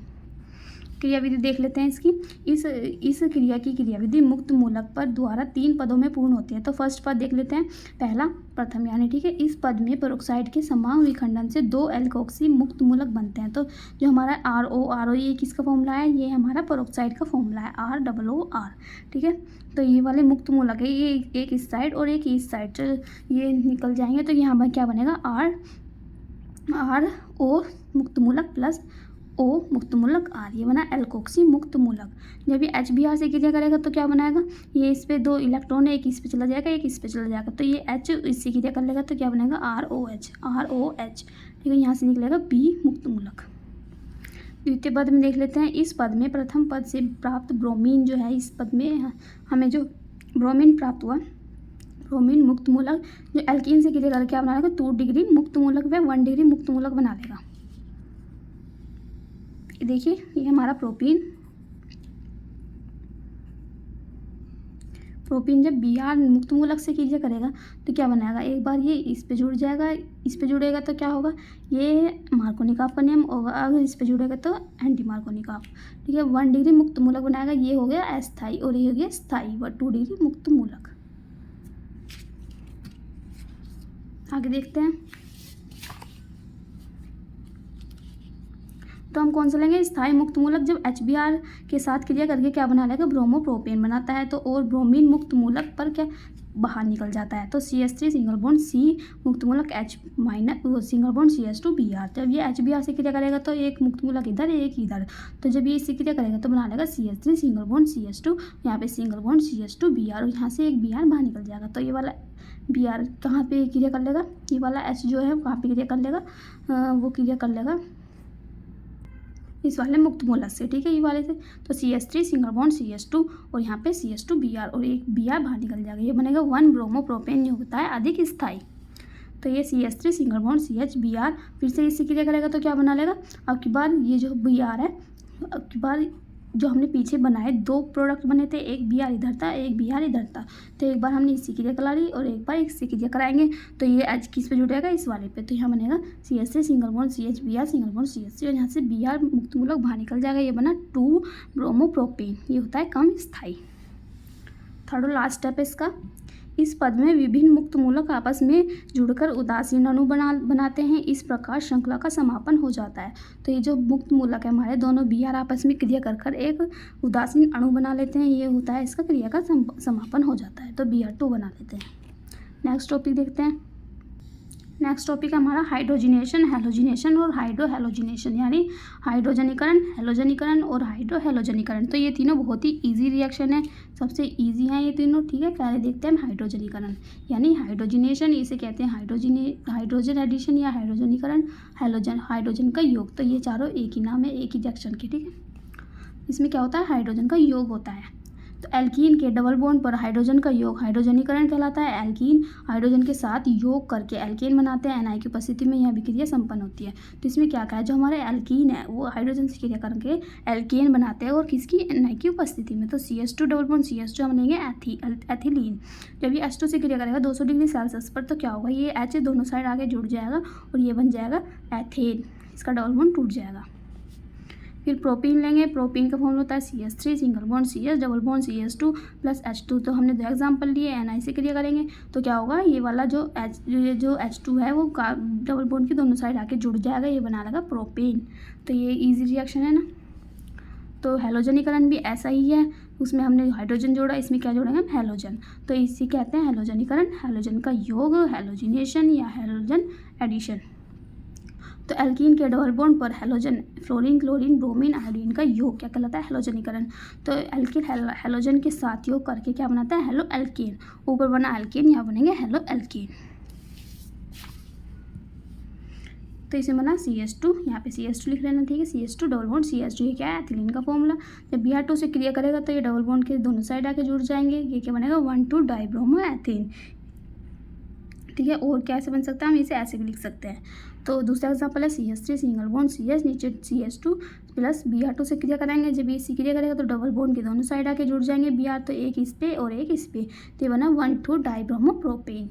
क्रियाविधि देख लेते हैं इसकी। इस क्रिया की क्रियाविधि मुक्त मूलक पर द्वारा 3 पदों में पूर्ण होती है। तो फर्स्ट पद देख लेते हैं, पहला प्रथम यानी, ठीक है। इस पद में पेरोक्साइड के समान विखंडन से 2 एल्कोक्सी मुक्त मूलक बनते हैं। तो जो हमारा RO ये किसका फॉर्मूला है, ये हमारा पेरोक्साइड का फॉर्मूला है, ROOR, ठीक है। तो ये वाले मुक्त मूलक है, ये एक इस साइड और एक इस साइड, तो ये निकल जाएंगे, तो यहाँ पर क्या बनेगा, RO मुक्त मूलक प्लस O मुक्त मूलक R, ये बना एल्कोक्सी मुक्त मूलक। जब ये HBr से क्रिया करेगा तो क्या बनाएगा, ये इस पे 2 इलेक्ट्रॉन है, एक इस पे चला जाएगा एक इस पे चला जाएगा, तो ये H इससे क्रिया कर लेगा तो क्या बनेगा, ROH, ठीक है। यहाँ से निकलेगा B मुक्त मूलक। द्वितीय पद में देख लेते हैं। इस पद में प्रथम पद से प्राप्त ब्रोमीन जो है, इस पद में हमें जो ब्रोमीन प्राप्त हुआ, ब्रोमीन मुक्त मूलक जो एल्कीन से क्रिया करके क्या बना लेगा, 2 डिग्री मुक्त मूलक व 1 डिग्री मुक्त मूलक बना लेगा। देखिए ये हमारा प्रोपीन जब Br मुक्त मूलक से क्रिया करेगा तो क्या बनाएगा, एक बार ये इस पे जुड़ जाएगा, इस पे जुड़ेगा तो क्या होगा, ये मार्कोनिकॉफ का नियम होगा, अगर इस पे जुड़ेगा तो एंटी मार्कोनिकॉफ, ठीक है। 1 डिग्री मुक्त मूलक बनाएगा, ये हो गया अस्थाई और ये हो गया स्थाई, 2 डिग्री मुक्त मूलक। आगे देखते हैं, तो हम कौन सा लेंगे, स्थायी मुक्त मूलक। जब HBr के साथ क्रिया करके क्या बना लेगा, ब्रोमोप्रोपेन बनाता है, तो और ब्रोमीन मुक्त मूलक पर क्या बाहर निकल जाता है, तो CH3 सिंगल बॉन्ड C मुक्त मूलक H minus single bond CH2 Br। जब ये HBr से क्रिया करेगा तो एक मुक्त मूलक इधर एक इधर, तो जब ये इससे क्रिया करेगा तो बना लेगा CH3 सिंगल बॉन्ड CH2, यहाँ पे सिंगल बॉन्ड CH2 Br, और यहाँ से एक Br बाहर निकल जाएगा, तो ये वाला Br कहाँ पे क्रिया कर लेगा, ये वाला H जो है वो कहाँ पे क्रिया कर लेगा, वो क्रिया कर लेगा इस वाले मुक्त मूलक से, ठीक है, ये वाले से। तो CH3 सिंगल बॉन्ड CH2 और यहाँ पे CH2 Br और एक Br बाहर निकल जाएगा, ये बनेगा 1 ब्रोमोप्रोपेन, जो होता है अधिक स्थायी। तो ये CH3 single bond CH Br फिर से इससे क्रिया करेगा तो क्या बना लेगा, अब की बार ये जो Br है, अब की बार जो हमने पीछे बनाए 2 प्रोडक्ट बने थे, एक Br इधर था, एक Br इधर था। तो एक बार हमने इससे क्रिया करा ली और एक बार इससे क्रिया कराएंगे, तो ये H किस पे जुड़ेगा, इस वाले पे। तो यहाँ बनेगा CH3 single bond CH Br single bond CH3 और यहाँ से Br मुक्त मूलक बाहर निकल जाएगा, ये बना 2 ब्रोमोप्रोपेन। ये होता है कम स्थायी। थर्ड और लास्ट स्टेप है इसका। इस पद में विभिन्न मुक्त मूलक आपस में जुड़कर उदासीन अणु बनाते हैं, इस प्रकार श्रृंखला का समापन हो जाता है। तो ये जो मुक्त मूलक है हमारे दोनों Br आपस में क्रिया कर एक उदासीन अणु बना लेते हैं, ये होता है इसका क्रिया का समापन हो जाता है। तो Br2 बना लेते हैं। नेक्स्ट टॉपिक देखते हैं। नेक्स्ट टॉपिक है हमारा हाइड्रोजिनेशन, हेलोजिनेशन और हाइड्रोहेलोजिनेशन, यानी हाइड्रोजनीकरण, हेलोजनीकरण और हाइड्रोहेलोजनीकरण। तो ये तीनों बहुत ही इजी रिएक्शन है, सबसे इजी हैं ये तीनों, ठीक है। पहले देखते हैं हम हाइड्रोजनीकरण यानी हाइड्रोजिनेशन, इसे कहते हैं हाइड्रोजन एडिशन या हाइड्रोजनीकरण, हाइड्रोजन का योग। तो ये चारों एक ही नाम है, एक ही रिएक्शन के, ठीक है। इसमें क्या होता है, हाइड्रोजन का योग होता है। तो एल्कीन के डबल बॉन्ड पर हाइड्रोजन का योग हाइड्रोजनीकरण कहलाता है। एल्कीन हाइड्रोजन के साथ योग करके एल्केन बनाते हैं, एनआई की उपस्थिति में यह अभिक्रिया संपन्न होती है। तो इसमें क्या कहा है, जो हमारे एल्कीन है वो हाइड्रोजन से क्रिया करके एल्केन बनाते हैं, और किसकी, एनआई की उपस्थिति में। तो CH2 डबल बॉन्ड CH2 हम लेंगे एथिलीन। जब ये H2 से क्रिया करेगा 200 डिग्री सेल्सियस पर, तो क्या होगा, ये H दोनों साइड आगे जुड़ जाएगा और ये बन जाएगा एथेन, इसका डबल बॉन्ड टूट जाएगा। फिर प्रोपीन लेंगे, प्रोपीन का फॉर्मूला होता है CH3 single bond CH double bond CH2 plus H2। तो हमने 2 एग्जाम्पल लिए, NI से क्रिया करेंगे तो क्या होगा, ये वाला जो H2 है वो डबल बॉन्ड की दोनों साइड आके जुड़ जाएगा, ये बना लेगा प्रोपेन। तो ये इजी रिएक्शन है ना। तो हेलोजनीकरण भी ऐसा ही है, उसमें हमने हाइड्रोजन जोड़ा, इसमें क्या जोड़ेंगे हम, हेलोजन। तो इसी कहते हैं हेलोजनीकरण, हेलोजन का योग, हेलोजिनेशन या हेलोजन एडिशन। तो एल्कीन के डबल बॉन्ड पर halogen, fluorine, chlorine, bromine, iodine का योग क्या कहलाता है, हेलोजनीकरण। तो एल्कीन हेलोजन के साथ योग करके क्या बनाता है, हेलो एल्केन। ऊपर बना एल्केन, यहाँ बनेंगे हेलो एल्केन। तो इसे बना CH2, यहाँ पे CH2 लिख लेना, ठीक है। CH2 डबल बॉन्ड CH2, ये क्या है, एथिलीन का फॉर्मूला। जब Br2 से क्रिया करेगा तो ये डबल बॉन्ड के दोनों साइड आके जुड़ जाएंगे, ये क्या बनेगा, 1,2 डाइब्रोमो एथेन, ठीक है। और कैसे बन सकता है, हम इसे ऐसे भी लिख सकते हैं। तो दूसरा एग्जांपल है CH3 सिंगल बॉन्ड CH, नीचे CH2 प्लस Br2 से क्रिया कराएंगे, जब ये क्रिया करेगा तो डबल बॉन्ड के दोनों साइड आके जुड़ जाएंगे Br, तो एक इस पे और एक इस पे, तो ये बना 1,2 डाइब्रोमो प्रोपेन।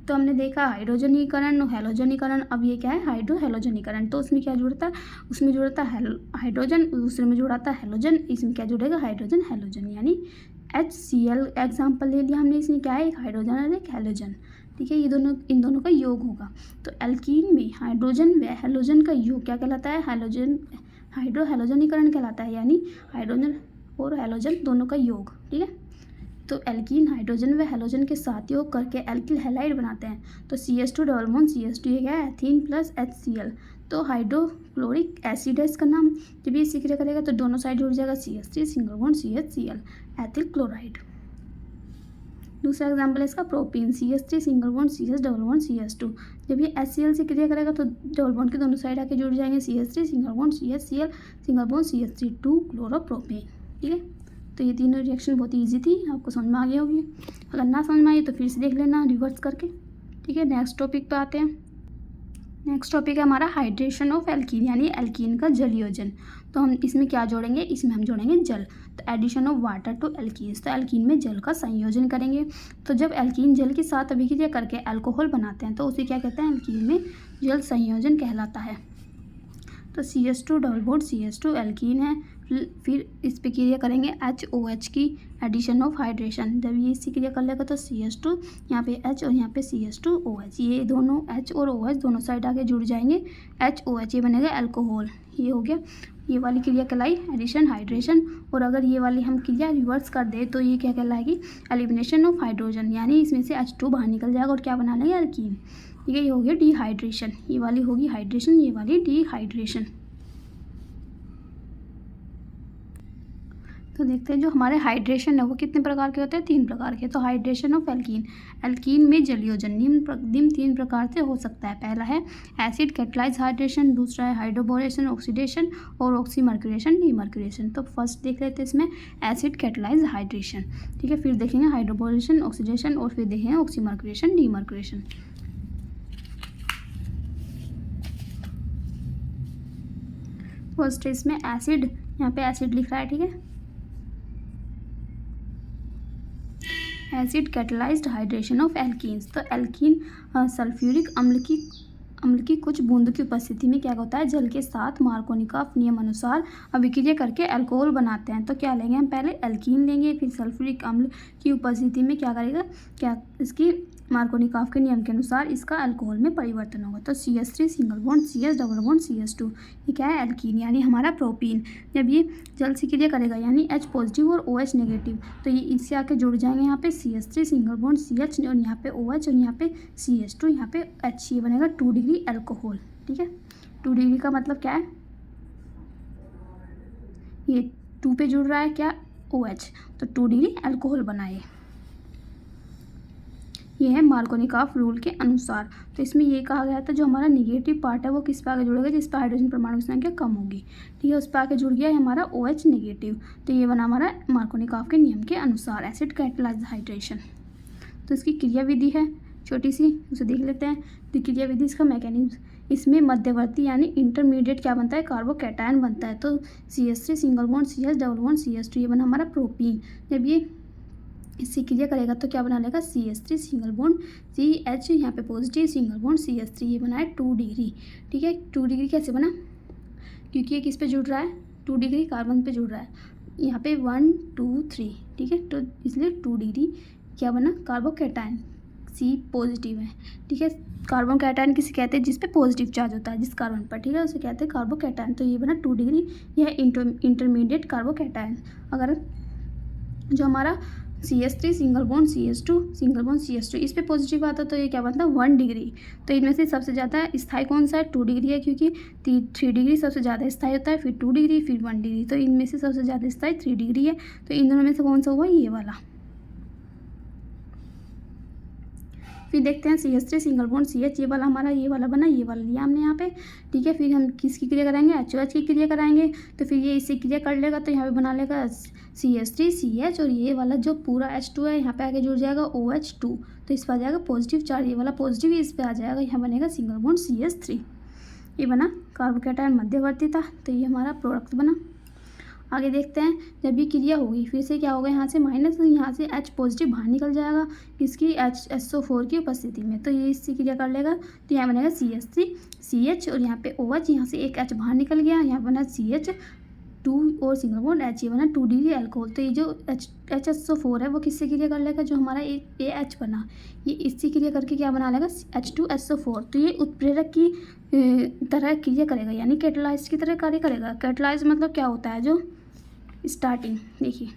तो हमने देखा हाइड्रोजनीकरण, हेलोजनीकरण, अब ये क्या है, हाइड्रोहेलोजनीकरण। तो उसमें क्या जुड़ता है, उसमें जुड़ता है हाइड्रोजन, दूसरे में जुड़ाता है हेलोजन, इसमें क्या जुड़ेगा, हाइड्रोजन हेलोजन, यानी HCl एग्जाम्पल ले लिया हमने। इसमें क्या है, एक हाइड्रोजन और एक हेलोजन, ठीक है। ये दोनों, इन दोनों का योग होगा। तो एल्कीन में हाइड्रोजन व हेलोजन का योग क्या कहलाता है, हेलोजन, हाइड्रोहेलोजनीकरण कहलाता है, यानी हाइड्रोजन और हेलोजन दोनों का योग, ठीक है। तो एल्कीन हाइड्रोजन व हेलोजन के साथ योग करके एल्किल हैलाइड बनाते हैं। तो CH2 डबल बॉन्ड CH2, ये क्या है, एथीन प्लस HCl। तो हाइड्रोक्लोरिक एसिड है इसका नाम। जब ये क्रिया करेगा तो दोनों साइड जुड़ जाएगा, CH3 single bond CHCl, ethyl chloride. दूसरा एग्जाम्पल है इसका propene, CH3 single bond CH double bond CH2। जब ये HCl से क्रिया करेगा तो डबल बॉन्ड के दोनों साइड आके जुड़ जाएंगे, CH3 single bond CHCl single bond CH3 chloropropane, ठीक है। तो ये तीनों रिएक्शन बहुत ईजी थी, आपको समझ में आ गई होगी। अगर ना समझ में आई तो फिर से देख लेना रिवर्स करके, ठीक है। नेक्स्ट टॉपिक पे आते हैं। नेक्स्ट टॉपिक है हमारा हाइड्रेशन ऑफ एल्कीन, यानी एल्कीन का जल योजन। तो हम इसमें क्या जोड़ेंगे, इसमें हम जोड़ेंगे जल। तो addition of water to alkenes, तो एल्कीन में जल का संयोजन करेंगे। तो जब एल्कीन जल के साथ अभिक्रिया करके अल्कोहल बनाते हैं तो उसे क्या कहते हैं, एल्कीन में जल संयोजन कहलाता है। तो CH2 double bond CH2 alkene है, फिर इस पे क्रिया करेंगे HOH की, एडिशन ऑफ हाइड्रेशन। जब ये इसकी क्रिया कर लेगा तो CH2, यहाँ पे H और यहाँ पे CH2OH, ये दोनों H और OH दोनों साइड आके जुड़ जाएंगे, HOH, ये बनेगा अल्कोहल। ये हो गया, ये वाली क्रिया कहलाई एडिशन हाइड्रेशन। और अगर ये वाली हम क्रिया रिवर्स कर दे तो ये क्या कहलाएगी, एलिमिनेशन ऑफ हाइड्रोजन, यानी इसमें से H2 बाहर निकल जाएगा और क्या बना लेंगे, एल्कीन, ठीक है। ये हो गया डिहाइड्रेशन, ये वाली होगी हाइड्रेशन, ये वाली डिहाइड्रेशन। तो देखते हैं जो हमारे हाइड्रेशन है वो कितने प्रकार के होते हैं, 3 प्रकार के। तो हाइड्रेशन ऑफ एल्कीन, एल्कीन में जलयोजन निम्न 3 प्रकार से हो सकता है। पहला है एसिड कैटलाइज हाइड्रेशन, दूसरा है हाइड्रोबोरेशन ऑक्सीडेशन और ऑक्सीमर्क्यूरेशन डीमर्क्यूरेशन। तो फर्स्ट देख लेते हैं इसमें एसिड कैटलाइज हाइड्रेशन, ठीक है। फिर देखेंगे हाइड्रोबोरेशन ऑक्सीडेशन और फिर देखेंगे ऑक्सीमर्क्यूरेशन डीमर्क्यूरेशन। फर्स्ट है इसमें एसिड, यहाँ पे एसिड लिख रहा है, ठीक है। Acid catalysed hydration of alkenes, तो एल्कीन सल्फ्यूरिक अम्ल की कुछ बूंदों की उपस्थिति में क्या होता है, जल के साथ मार्कोनिकॉफ नियम अनुसार अभिक्रिया करके अल्कोहल बनाते हैं। तो क्या लेंगे हम, पहले एल्कीन लेंगे, फिर सल्फ्यूरिक अम्ल की उपस्थिति में क्या करेगा, क्या इसकी मार्कोनिकॉफ के नियम के अनुसार इसका अल्कोहल में परिवर्तन होगा। तो CH3 single bond CH double bond CH2, ये क्या है, एल्कीन यानी हमारा प्रोपीन। जब ये जल से क्रिया करेगा यानी H पॉजिटिव और OH नेगेटिव, तो ये इससे आके जुड़ जाएंगे यहाँ पे CH3 सिंगल बॉन्ड CH और यहाँ पे OH और यहाँ पे CH2, यहाँ पे H, ये बनेगा 2 डिग्री अल्कोहल, ठीक है। 2 डिग्री का मतलब क्या है, ये 2 पे जुड़ रहा है क्या, OH, तो 2 डिग्री अल्कोहल बनाए। ये है मार्कोनिकॉफ रूल के अनुसार। तो इसमें ये कहा गया था जो हमारा निगेटिव पार्ट है वो किस पे आगे जुड़ेगा, जिस पर हाइड्रोजन परमाणु की संख्या कम होगी, ठीक है, उस पर आगे जुड़ गया है हमारा OH नेगेटिव। तो ये बना हमारा मार्कोनिकॉफ के नियम के अनुसार एसिड कैटलाइज्ड हाइड्रेशन। तो इसकी क्रिया विधि है छोटी सी, उसे देख लेते हैं। तो क्रिया विधि, इसका मैकेनिज्म, इसमें मध्यवर्ती यानी इंटरमीडिएट क्या बनता है, कार्बोकैटायन बनता है। तो CH3 single bond CH double bond CH2, ये बना हमारा प्रोपीन। जब ये इससे क्रिया करेगा तो क्या बना लेगा, CH3 सिंगल बॉन्ड CH, यहाँ पे पॉजिटिव सिंगल बॉन्ड CH3, ये बना है 2 डिग्री, ठीक है। 2 डिग्री कैसे बना, क्योंकि ये किस पे जुड़ रहा है, 2 डिग्री कार्बन पे जुड़ रहा है, यहाँ पे 1 2 3, ठीक है, तो इसलिए 2 डिग्री क्या बना, कार्बोकैटायन, C पॉजिटिव है, ठीक है। कार्बोकैटायन किसे कहते हैं, जिस पे पॉजिटिव चार्ज होता है जिस कार्बन पर, ठीक है, उसे कहते हैं कार्बोकैटायन। तो ये बना 2 डिग्री, यह इंटरमीडिएट कार्बोकैटायन। अगर जो हमारा CH3 single bond CH2 single bond CH2 इस पे पॉजिटिव आता तो ये क्या बनता है, 1 डिग्री। तो इनमें से सबसे ज़्यादा स्थायी कौन सा है, 2 डिग्री है, क्योंकि 3 डिग्री सबसे ज़्यादा स्थायी होता है, फिर 2 डिग्री, फिर 1 डिग्री। तो इनमें से सबसे ज़्यादा स्थायी 3 डिग्री है। तो इन दोनों में से कौन सा हुआ, ये वाला। फिर देखते हैं CH3 सिंगल बॉन्ड CH, ये वाला हमारा, ये वाला बना, ये वाला लिया हमने यहाँ पे, ठीक है। फिर हम किसकी क्रिया कराएंगे, HOH की क्रिया कराएंगे। तो फिर ये इससे क्रिया कर लेगा तो यहाँ पे बना लेगा CH3 CH, और ये वाला जो पूरा H2 है यहाँ पे आके जुड़ जाएगा OH2, तो इस पर आ जाएगा पॉजिटिव चार्ज, ये वाला पॉजिटिव इस पर आ जाएगा, यहाँ बनेगा सिंगल बॉन्ड CH3। ये बना कार्बोकैटायन मध्यवर्ती था, तो ये हमारा प्रोडक्ट बना। आगे देखते हैं, जब ये क्रिया होगी फिर से क्या होगा, यहाँ से माइनस, यहाँ से H पॉजिटिव बाहर निकल जाएगा किसकी, HSO4 की उपस्थिति में। तो ये इससे क्रिया कर लेगा तो यहाँ बनेगा CH3 CH और यहाँ पे OH, यहाँ से एक H बाहर निकल गया, यहाँ बना CH2 और सिंगल बॉन्ड H, ये बना 2 डिग्री अल्कोहल। तो ये जो HSO4 है वो किससे क्रिया कर लेगा, जो हमारा AH बना, ये इससे क्रिया करके क्या बना लेगा, H2SO4। तो ये उत्प्रेरक की तरह क्रिया करेगा, यानी कैटलाइज की तरह कार्य करेगा। कैटलाइज मतलब क्या होता है, जो स्टार्टिंग, देखिए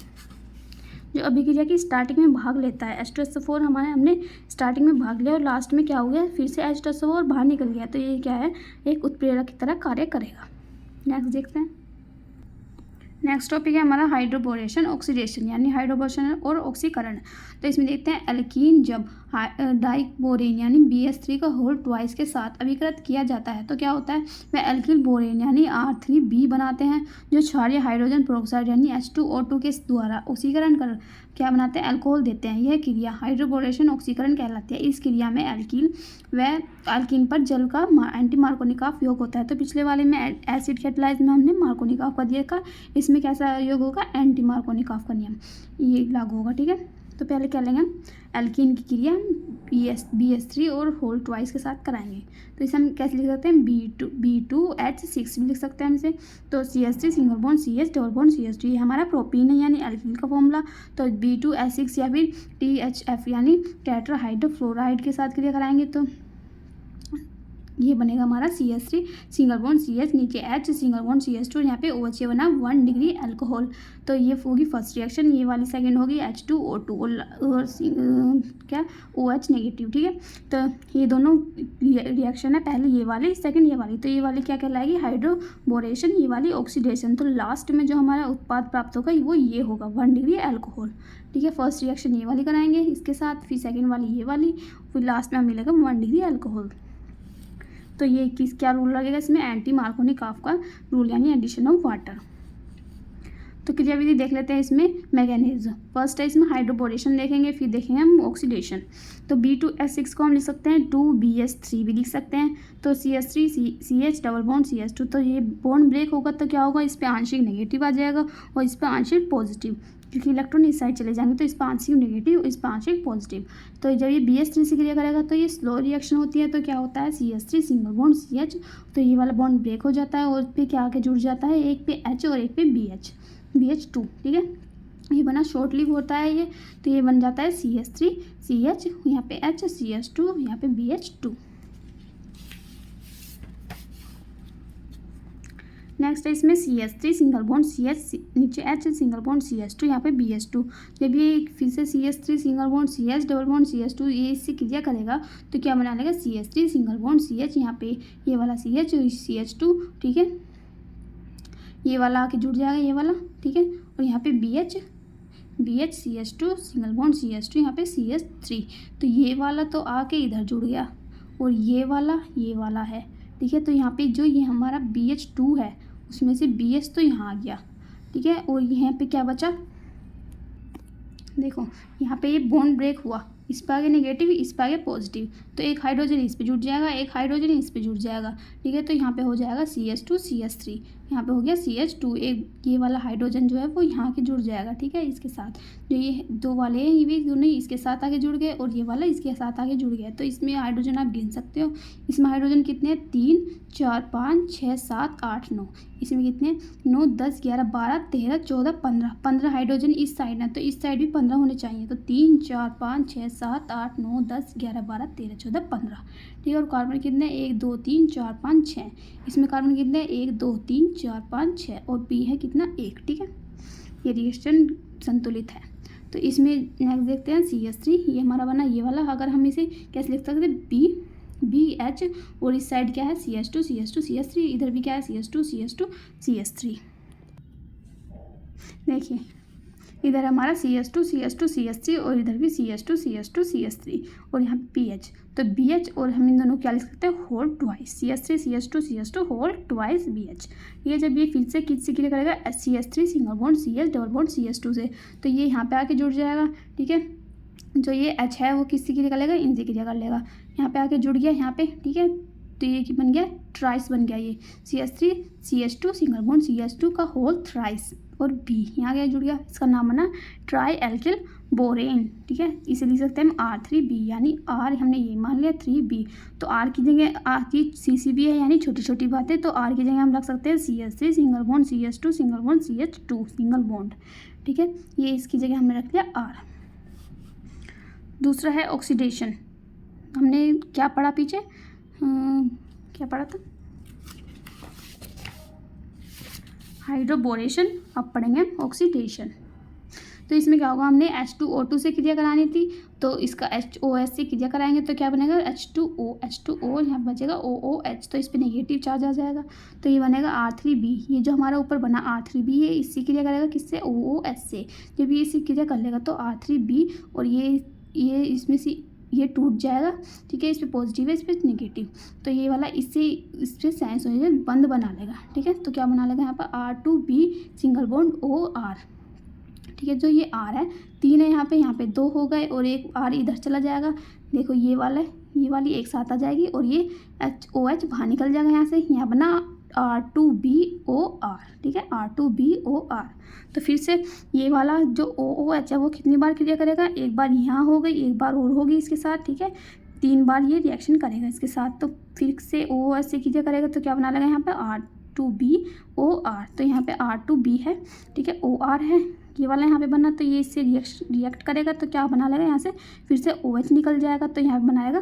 जो अभिक्रिया की स्टार्टिंग में भाग लेता है, H2SO4 हमने स्टार्टिंग में भाग लिया और लास्ट में क्या हो गया, फिर से H2SO4 बाहर निकल गया, तो ये क्या है, एक उत्प्रेरक की तरह कार्य करेगा। नेक्स्ट देखते हैं, नेक्स्ट टॉपिक है हमारा हाइड्रोबोरेशन ऑक्सीडेशन, यानी हाइड्रोबोरेशन और ऑक्सीकरण। तो इसमें देखते हैं एल्कीन जब डाइबोरेन यानी BH3 का होल ट्वाइस के साथ अभिकृत किया जाता है तो क्या होता है, वह एल्किल बोरेन यानी R3B बनाते हैं, जो क्षारीय हाइड्रोजन पेरोक्साइड यानी H2O2 के द्वारा ऑक्सीकरण कर क्या बनाते हैं, अल्कोहल देते हैं। यह क्रिया हाइड्रोबोरेशन ऑक्सीकरण कहलाती है। इस क्रिया में एल्कील व एल्कीन पर जल का एंटी मार्कोनिकॉफ योग होता है। तो पिछले वाले में एसिड कैटलाइज में हमने मार्कोनिकॉफ का दिया था, इसमें कैसा योग होगा, एंटी मार्कोनिकॉफ का नियम ये लागू होगा, ठीक है। तो पहले क्या लेंगे हम, एल्कीन की क्रिया BH3 और होल ट्वाइस के साथ कराएंगे। तो इसे हम कैसे लिख सकते हैं, B2H6 भी लिख सकते हैं हम इसे। तो CH3 single bond CH double bond CH2, ये हमारा प्रोपीन है यानी एल्कीन का फॉर्मूला। तो B2H6 या फिर THF यानी टेट्राहाइड्रोफ्लोराइड के साथ क्रिया कराएंगे तो ये बनेगा हमारा CH3 सिंगल बॉन्ड CH, नीचे H सिंगल बॉन्ड CH2, यहाँ पे OH, ये बना 1 डिग्री अल्कोहल। तो ये होगी फर्स्ट रिएक्शन, ये वाली सेकंड होगी H2O2 और क्या OH नेगेटिव, ठीक है। तो ये दोनों रिएक्शन है, पहले ये वाली, सेकंड ये वाली। तो ये वाली क्या कहलाएगी, हाइड्रोबोरेशन, ये वाली ऑक्सीडेशन। तो लास्ट में जो हमारा उत्पाद प्राप्त होगा वो ये होगा 1 डिग्री अल्कोहल, ठीक है। फर्स्ट रिएक्शन ये वाली कराएंगे इसके साथ, फिर सेकेंड वाली ये वाली, फिर लास्ट में मिलेगा 1 डिग्री अल्कोहल। तो ये क्या रूल लगेगा इसमें, एंटी मार्कोनिकॉफ का रूल यानी एडिशन ऑफ वाटर। तो क्रियाविधि देख लेते हैं इसमें मैकेनिज्म। फर्स्ट है इसमें हाइड्रोबोरेशन देखेंगे, फिर देखेंगे हम ऑक्सीडेशन। तो B2S6 को हम लिख सकते हैं 2BH3 भी लिख सकते हैं। तो CH3 CH double bond CH2, तो ये बॉन्ड ब्रेक होगा तो क्या होगा, इस पर आंशिक नेगेटिव आ जाएगा और इस पर आंशिक पॉजिटिव, क्योंकि इलेक्ट्रॉन इस साइड चले जाएंगे तो इस पर आंशिक नेगेटिव, इस पर आंशिक पॉजिटिव। तो जब ये BH3 से क्रिया करेगा तो ये स्लो रिएक्शन होती है, तो क्या होता है CH3 सिंगल बॉन्ड CH, तो ये वाला बॉन्ड ब्रेक हो जाता है और इस पे क्या आके जुड़ जाता है, एक पे H और एक पे BH2, ठीक है। ये बना शॉर्ट लिव होता है ये, तो ये बन जाता है CH3 CH, यहाँ पे H CH2, यहाँ पे BH2। नेक्स्ट है इसमें CH3 सिंगल बॉन्ड CH, नीचे H सिंगल बॉन्ड CH2, यहाँ पे BH2। जब ये फिर से CH3 single bond CH double bond CH2 ये इससे क्रिया करेगा तो क्या बना लेगा, CH3 सिंगल बॉन्ड CH, यहाँ पे ये वाला CH और CH2, ठीक है। ये वाला आके जुड़ जाएगा ये वाला, ठीक है। और यहाँ पे BH CH2 single bond CH2, यहाँ पे CH3, तो ये वाला तो आके इधर जुड़ गया और ये वाला है, ठीक है। तो यहाँ पे जो ये हमारा BH2 है उसमें से BH तो यहाँ आ गया, ठीक है। और यहाँ पे क्या बचा, देखो यहाँ पे ये बॉन्ड ब्रेक हुआ, इस पे आगे नेगेटिव, इस पे आगे पॉजिटिव, तो एक हाइड्रोजन इस पे जुड़ जाएगा, एक हाइड्रोजन इस पे जुड़ जाएगा, ठीक है। तो यहाँ पे हो जाएगा CH2 CH3, यहाँ पे हो गया CH2, एक ये वाला हाइड्रोजन जो है वो यहाँ के जुड़ जाएगा, ठीक है। इसके साथ जो ये दो वाले हैं ये भी दोनों इसके साथ आगे जुड़ गए और ये वाला इसके साथ आगे जुड़ गया। तो इसमें हाइड्रोजन आप गिन सकते हो, इसमें हाइड्रोजन कितने, 3 4 5 6 7 8 9, इसमें कितने 9 10 11 12 13 14 15 हाइड्रोजन इस साइड है, तो इस साइड भी 15 होने चाहिए। तो 3 4 5 6 7 8 9 10 11 12 13 14 15, ठीक है। और कार्बन कितने, 1 2 3 4 5 6, इसमें कार्बन कितने 1 2 3 4 5 6 और B है कितना 1, ठीक है। ये रिएक्शन संतुलित है। तो इसमें नेक्स्ट देखते हैं CH3, ये हमारा बना ये वाला, अगर हम इसे कैसे लिख सकते हैं, BH और इस साइड क्या है CH2 CH3, इधर भी क्या है CH2 CH3। देखिए इधर हमारा CH2 CH3 और इधर भी CH2 CH3 और यहाँ पे BH, तो BH और हम इन दोनों क्या लिख सकते हैं, whole twice CH3 CH2 whole twice BH। ये जब ये फिर से किससे क्रिया करेगा, CH3 single bond CH double bond CH2 से, तो ये यहाँ पे आके जुड़ जाएगा, ठीक है। जो ये H है वो किससे क्रिया कर लेगा, इनसे क्रिया कर लेगा, यहाँ पे आके जुड़ गया यहाँ पे, ठीक है। तो ये बन गया ट्राइस बन गया, ये CH3 CH2 single bond CH2 का होल थ्राइस और B यहाँ गया जुड़ गया, इसका नाम बना ट्राई एल्किल बोरेन, ठीक है। इसे लिख सकते हैं हम R3B, यानी R हमने ये मान लिया 3B, तो R की जगह R की CCB है यानी छोटी छोटी बातें, तो R की जगह हम रख सकते हैं CH3 single bond CH2 single bond CH2 single bond, ठीक है। ये इसकी जगह हमने रख लिया R। दूसरा है ऑक्सीडेशन, हमने क्या पढ़ा पीछे, क्या पढ़ा था, हाइड्रोबोरेशन, अब पढ़ेंगे ऑक्सीडेशन। तो इसमें क्या होगा, हमने H2O2 से क्रिया करानी थी, तो इसका HOS से क्रिया कराएंगे तो क्या बनेगा, H2O, यहाँ बचेगा OOH, तो इस पर नेगेटिव चार्ज आ जाएगा, तो ये बनेगा R3B। ये जो हमारा ऊपर बना R3B है इससे क्रिया करेगा किससे, OOH से, जब ये इससे क्रिया कर लेगा तो R3B और ये इसमें से ये टूट जाएगा, ठीक है। इस पर पॉजिटिव है, इस पर नेगेटिव, तो ये वाला इस पर साइंस हो जाएगा, बंद बना लेगा, ठीक है। तो क्या बना लेगा यहाँ पर R2B सिंगल बॉन्ड OR, ठीक है। जो ये R है 3 है यहाँ पे 2 हो गए और एक R इधर चला जाएगा, देखो ये वाली एक साथ आ जाएगी और ये OH बाहर निकल जाएगा यहाँ से, यहाँ बना R2BOR, ठीक है, R2BOR। तो फिर से ये वाला जो OOH है वो कितनी बार क्रिया करेगा, एक बार यहाँ हो गई, एक बार और होगी इसके साथ, ठीक है। 3 बार ये रिएक्शन करेगा इसके साथ, तो फिर से OOH से क्रिया करेगा तो क्या बना लेगा यहाँ पे R2BOR, तो यहाँ पे R2B है, ठीक है, OR है ये वाला यहाँ पे बना, तो ये इससे रिएक्ट करेगा तो क्या बना लेगा यहाँ से फिर से OH निकल जाएगा, तो यहाँ पे बनाएगा,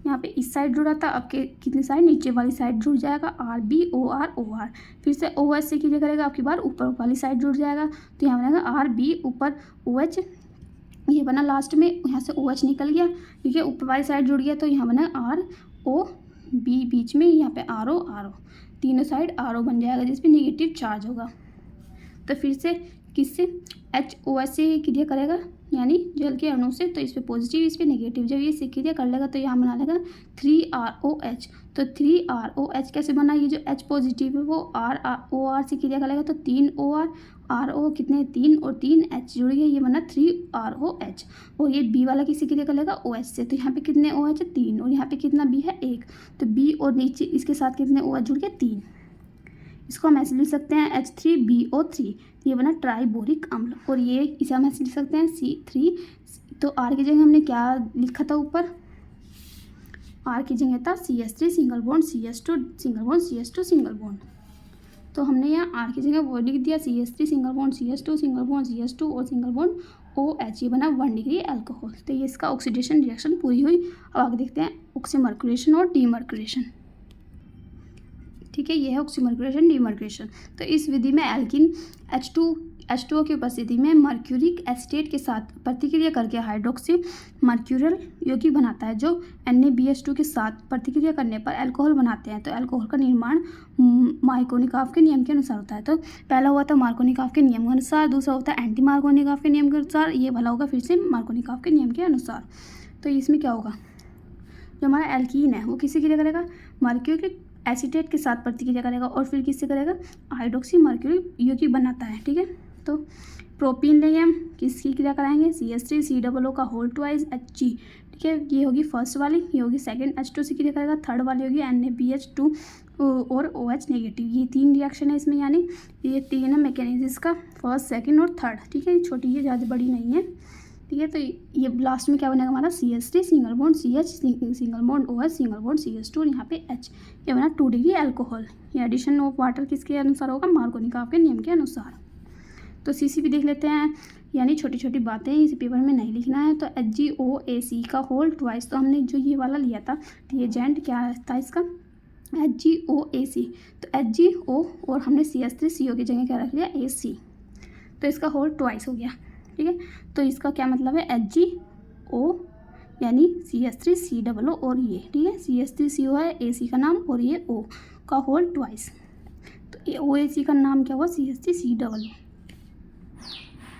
यहाँ पे इस साइड जुड़ा था, अब के कितनी साइड, नीचे वाली साइड जुड़ जाएगा RBOR, फिर से OH से क्रिया करेगा, आपकी बार ऊपर वाली साइड जुड़ जाएगा, तो यहाँ बनेगा RB ऊपर OH, ये बना लास्ट में, यहाँ से OH निकल गया, ठीक है, ऊपर वाली साइड जुड़ गया, तो यहाँ बना ROB, बीच में यहाँ पे RO, तीनों साइड RO बन जाएगा जिसपे नेगेटिव चार्ज होगा। तो फिर से किससे, HOH से क्रिया करेगा यानी जल के अणु से, तो इस पे पॉजिटिव इस पे नेगेटिव, जब ये से क्रिया कर लेगा तो यहाँ बना लेगा 3ROH। तो 3ROH कैसे बना, ये जो H पॉजिटिव है वो OR से क्रिया करेगा तो 3OR, RO कितने 3 और 3H जुड़ गए, ये बना 3ROH। और ये B वाला किसी क्रिया करेगा OH से, तो यहाँ पे कितने OH है 3, और यहाँ पे कितना B है 1, तो B और नीचे इसके साथ कितने OH जुड़ गए 3। इसको हम ऐसे लिख सकते हैं H3BO3, ये बना ट्राइबोरिक अम्ल। और ये इसे हम ऐसे लिख सकते हैं C3, तो R की जगह हमने क्या लिखा था ऊपर, R की जगह था CH3 single bond CH2 single bond CH2 single bond, तो हमने यहाँ R की जगह वो लिख दिया CH3 single bond CH2 single bond CH2 और सिंगल बॉन्ड OH, ये बना 1 डिग्री अल्कोहल। तो ये इसका ऑक्सीडेशन रिएक्शन पूरी हुई। अब आगे देखते हैं ऑक्सीमर्क्यूरेशन और डीमर्क्यूरेशन। ठीक है, ये है ऑक्सीमर्क्यूरेशन डीमर्क्यूरेशन। तो इस विधि में एल्कीन H2O की उपस्थिति में मर्क्यूरिक एसिटेट के साथ प्रतिक्रिया करके हाइड्रोक्सी मर्क्यूरल यौगिक बनाता है, जो NaBH2 के साथ प्रतिक्रिया करने पर अल्कोहल बनाते हैं। तो अल्कोहल का निर्माण मार्कोनिकॉफ के नियम के अनुसार होता है। तो पहला हुआ था मार्कोनिकॉफ के नियम के अनुसार, दूसरा होता है एंटी मार्कोनिकॉफ के नियम के अनुसार, ये वाला होगा फिर से मार्कोनिकॉफ के नियम के अनुसार। तो इसमें क्या होगा, जो हमारा एल्कीन है वो किसी क्रिया करेगा, मर्क्यूरिक एसिटेट के साथ प्रतिक्रिया करेगा और फिर किससे करेगा, हाइड्रोक्सी मर्क्यूरिक यौगिक बनाता है। ठीक है, तो प्रोपीन लेंगे हम, किसकी क्रिया कराएंगे, CH3COO का होल ट्वाइस Hg। ठीक है, ये होगी फर्स्ट वाली, ये होगी सेकंड H2 से क्रिया करेगा, थर्ड वाली होगी NaBH2 और OH नेगेटिव। ये 3 रिएक्शन है इसमें, यानी ये 3 है मैकेनिज्म इसका, फर्स्ट सेकंड और थर्ड। ठीक है, ये छोटी है, ज़्यादा बड़ी नहीं है। ठीक है, तो ये लास्ट में क्या बनेगा हमारा CH3 single bond CH single bond OH single bond CH2 और यहाँ पे H, ये बना 2 डिग्री अल्कोहल। ये एडिशन ऑफ वाटर किसके अनुसार होगा, मार्कोनिकॉफ के नियम के अनुसार। तो CCP देख लेते हैं, यानी छोटी छोटी बातें इस पेपर में नहीं लिखना है। तो HgOAc का होल ट्वाइस, तो हमने जो ये वाला लिया था रिएजेंट क्या था इसका, HgOAc, तो HgO और हमने CH3CO की जगह क्या रख लिया AC, तो इसका होल ट्वाइस हो गया। ठीक है, तो इसका क्या मतलब है HgO यानी CH3COO और ये, ठीक है CH3CO है AC का नाम और ये O का होल ट्वाइस, तो OAC का नाम क्या हुआ CH3COO।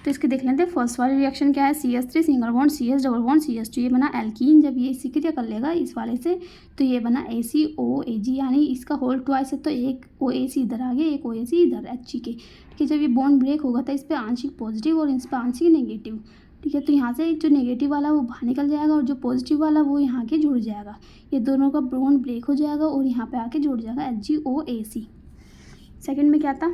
तो इसके देख लेते हैं, फर्स्ट वाली रिएक्शन क्या है, CH3 single bond CH double bond CH2, ये बना एल्कीन, जब ये इसी क्रिया कर लेगा इस वाले से तो ये बना ACOAG, यानी इसका होल ट्वाइस है, तो एक OAC इधर आ गया, एक OAC इधर H के। ठीक है, जब ये बॉन्ड ब्रेक होगा तो इस पर आंशिक पॉजिटिव और इस पर आंशिक नेगेटिव। ठीक है, तो यहाँ से जो नेगेटिव वाला वो बाहर निकल जाएगा और जो पॉजिटिव वाला वो यहाँ के जुड़ जाएगा, ये दोनों का बॉन्ड ब्रेक हो जाएगा और यहाँ पे आके जुड़ जाएगा HgOAc। सेकंड में क्या था,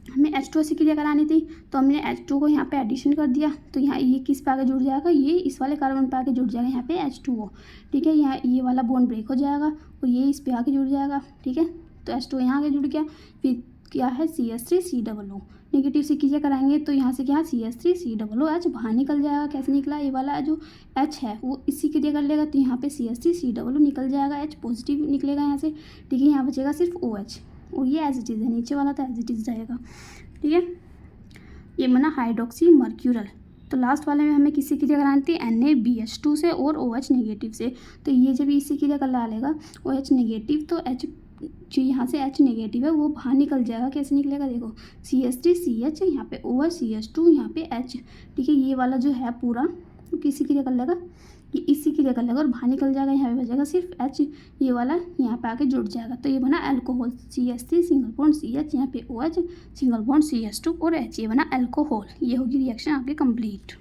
हमें H2O से क्रिया करानी थी, तो हमने H2 को यहाँ पे एडिशन कर दिया, तो यहाँ ये किस पे आके जुड़ जाएगा, ये इस वाले कार्बन पे आके जुड़ जाएगा यहाँ पे H2O। ठीक है, यहाँ ये वाला बॉन्ड ब्रेक हो जाएगा और ये इस पे आके जुड़ जाएगा। ठीक है, तो H2O यहाँ आके जुड़ गया, फिर क्या है CH3COO, नेगेटिव से क्रिया कराएंगे तो यहाँ से क्या CH3COOH बाहर निकल जाएगा। कैसे निकला, ये वाला जो H है वो इसी क्रिया कर लेगा, तो यहाँ पे CH3COO निकल जाएगा, H पॉजिटिव निकलेगा यहाँ से। ठीक है, यहाँ बचेगा सिर्फ OH और ये एज इट इज़ है, नीचे वाला तो एज इट इज़ रहेगा। ठीक है, ये बना हाइड्रोक्सी मर्क्यूरल। तो लास्ट वाले में हमें किससे क्रिया करानी थी, NaBH2 से और OH नेगेटिव से, तो ये जब इसी क्रिया कर लेगा OH नेगेटिव, तो H जो यहाँ से H नेगेटिव है वो बाहर निकल जाएगा। कैसे निकलेगा, देखो CH3CH, यहाँ पे OH CH2, यहाँ पे H। ठीक है, ये वाला जो है पूरा तो किसी क्रिया कर लेगा, ये इसी क्रिया कर लेगा और बाहर निकल जाएगा, यहाँ पे बचेगा सिर्फ H, ये वाला यहाँ पे आके जुड़ जाएगा, तो ये बना alcohol CH3 single bond CH, यहाँ पे OH सिंगल बॉन्ड CH2 और H, ये बना अल्कोहल। ये होगी रिएक्शन आपकी कंप्लीट।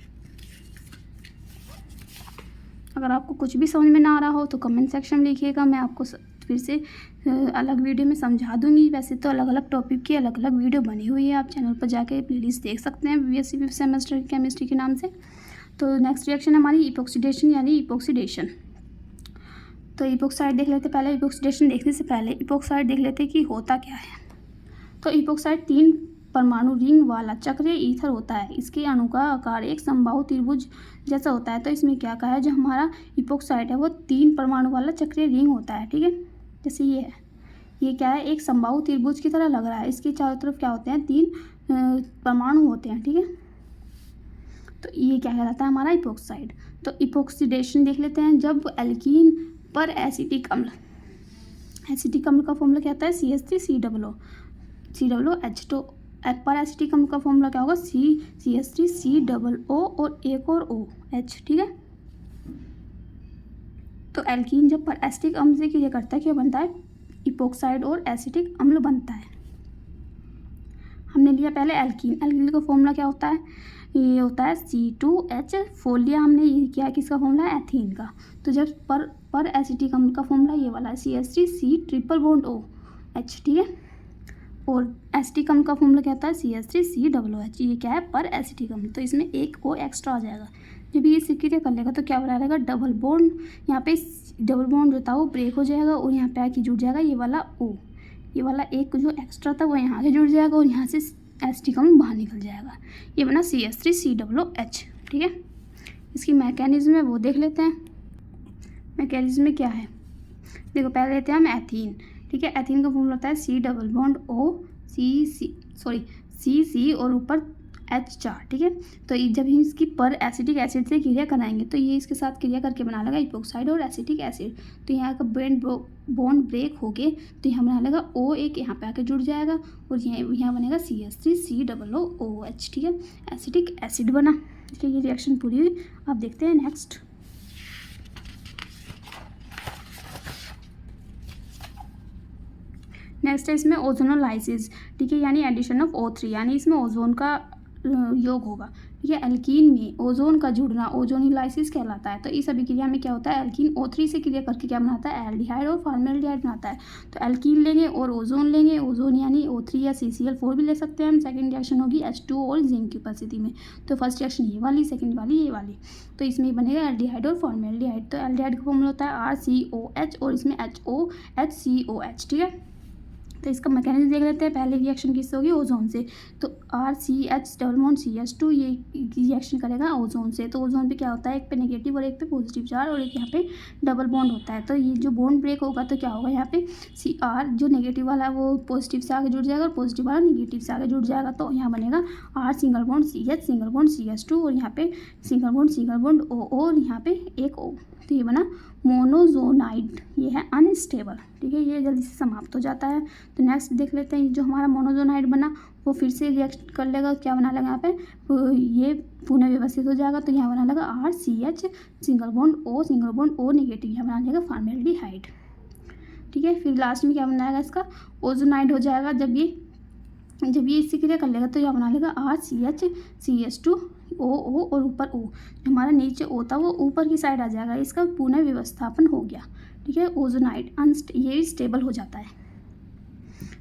अगर आपको कुछ भी समझ में ना आ रहा हो तो कमेंट सेक्शन में लिखिएगा, मैं आपको फिर से अलग वीडियो में समझा दूंगी। वैसे तो अलग अलग टॉपिक की अलग अलग वीडियो बनी हुई है, आप चैनल पर जाके प्लेलिस्ट देख सकते हैं BSc फिफ्थ सेमेस्टर केमिस्ट्री के नाम से। तो नेक्स्ट रिएक्शन हमारी इपोक्सीडेशन यानी इपोक्सीडेशन। तो इपोक्साइड देख लेते, पहले इपोक्सीडेशन देखने से पहले इपोक्साइड देख लेते कि होता क्या है। तो इपोक्साइड 3 परमाणु रिंग वाला चक्रीय ईथर होता है, इसके अणु का आकार एक समबाहु त्रिभुज जैसा होता है। तो इसमें क्या कहा है, जो हमारा इपोक्साइड है वो 3 परमाणु वाला चक्रीय रिंग होता है। ठीक है, जैसे ये है, ये क्या है, एक समबाहु त्रिभुज की तरह लग रहा है, इसके चारों तरफ क्या होते हैं, 3 परमाणु होते हैं। ठीक है, तो ये क्या कहलाता है हमारा इपोक्साइड। तो इपोक्सीडेशन देख लेते हैं, जब एल्कीन पर एसिटिक अम्ल का फॉर्मूला क्या आता है CH3COOH। तो पर एसिटिक अम्ल का फॉर्मूला क्या होगा, CH3 COO और एक और OH, ठीक है। तो एल्कीन जब पर एसिटिक अम्ल से क्रिया करता है क्या बनता है, इपोक्साइड और एसिटिक अम्ल बनता है। हमने लिया पहले एल्कीन, एल्कीन का फॉर्मूला क्या होता है, ये होता है C2H4 लिया हमने, ये क्या किसका फॉर्मूला है, एथीन का। तो जब पर एसिटिक अम्ल का फॉर्मूला ये वाला है CH3 C triple bond OH, ठीक है। और एसिटिक अम्ल का फॉर्मूला क्या होता है CH3 COOH, ये क्या है पर एसिटिक अम्ल, तो इसमें एक O एक्स्ट्रा आ जाएगा। जब ये क्रिया कर लेगा तो क्या बना रहेगा, डबल बॉन्ड, यहाँ पे डबल बॉन्ड जो था वो ब्रेक हो जाएगा और यहाँ पे आके जुड़ जाएगा ये वाला O, ये वाला एक जो एक्स्ट्रा था वो यहाँ आके जुड़ जाएगा और यहाँ से एसिटिक अम्ल बाहर निकल जाएगा, ये बना CH3 COOH, ठीक है। इसकी मैकेनिज्म है वो देख लेते हैं। मैकेनिज्म में क्या है, देखो पहले लेते हैं हम एथीन, ठीक है। एथीन का फॉर्मूला होता है C double bond O C और ऊपर H4, ठीक है। तो जब हम इसकी पर एसिटिक एसिड से क्रिया कराएंगे तो ये इसके साथ क्रिया करके बना लेगा इपोक्साइड और एसिटिक एसिड, तो यहाँ का बॉन्ड ब्रेक हो गए तो यहाँ बना लेगा O, एक यहाँ पे आके जुड़ जाएगा और यहाँ बनेगा CH3 COOH, ठीक है, एसिटिक एसिड बना। ठीक है, ये रिएक्शन पूरी हुई। आप देखते हैं नेक्स्ट। नेक्स्ट है इसमें ओजोनोलाइसिस, ठीक है, यानी एडिशन ऑफ O3, यानी इसमें ओजोन का योग होगा, ठीक है। एल्कीन में ओजोन का जुड़ना ओजोनोलाइसिस कहलाता है। तो इस अभिक्रिया में क्या होता है, एल्कीन O3 से क्रिया करके क्या बनाता है, एल्डिहाइड और फॉर्मेल्डिहाइड बनाता है। तो एल्कीन लेंगे और ओजोन लेंगे, ओजोन यानी O3 या CCl4 भी ले सकते हैं हम। सेकंड रिएक्शन होगी H2O और जिंक की उपस्थिति में। तो फर्स्ट रिएक्शन ये वाली, सेकंड वाली ये वाली, तो इसमें बनेगा एल्डिहाइड और फॉर्मेल्डिहाइड। तो एल्डिहाइड का फॉर्मूला होता है RCOH और इसमें HOHCOH, ठीक है। तो इसका मैकेनिज्म देख लेते हैं। पहले रिएक्शन किससे होगी, ओजोन से। तो RCH डबल बॉन्ड CH2 ये रिएक्शन करेगा ओजोन से। तो ओजोन पे क्या होता है, एक पे नेगेटिव और एक पे पॉजिटिव चार्ज और एक यहाँ पे डबल बॉन्ड होता है। तो ये जो बॉन्ड ब्रेक होगा तो क्या होगा, यहाँ पे CR जो नेगेटिव वाला है वो पॉजिटिव से आगे जुड़ जाएगा और पॉजिटिव वाला नेगेटिव से आगे जुड़ जाएगा। तो यहाँ बनेगा R single bond CH single bond CH2 और यहाँ पे सिंगल बॉन्ड O और यहाँ पे एक O। तो ये बना मोनोजोनाइड, ये है अनस्टेबल, ठीक है, ये जल्दी से समाप्त हो जाता है। तो नेक्स्ट देख लेते हैं, जो हमारा मोनोजोनाइड बना वो फिर से रिएक्ट कर लेगा, क्या बना लेगा यहाँ पे, ये पुनः व्यवस्थित हो जाएगा। तो यहाँ बना लेगा RCH single bond O negative, यहाँ बना लेगा फॉर्मेल्डिहाइड, ठीक है। फिर लास्ट में क्या बनाएगा, इसका ओजोनाइड हो जाएगा। जब ये इससे क्रिया कर लेगा तो यहाँ बना लेगा RCH CH2 OO और ऊपर O, जो हमारा नीचे O था वो ऊपर की साइड आ जाएगा, इसका पुनः व्यवस्थापन हो गया, ठीक है। ओजोनाइड ये स्टेबल हो जाता है।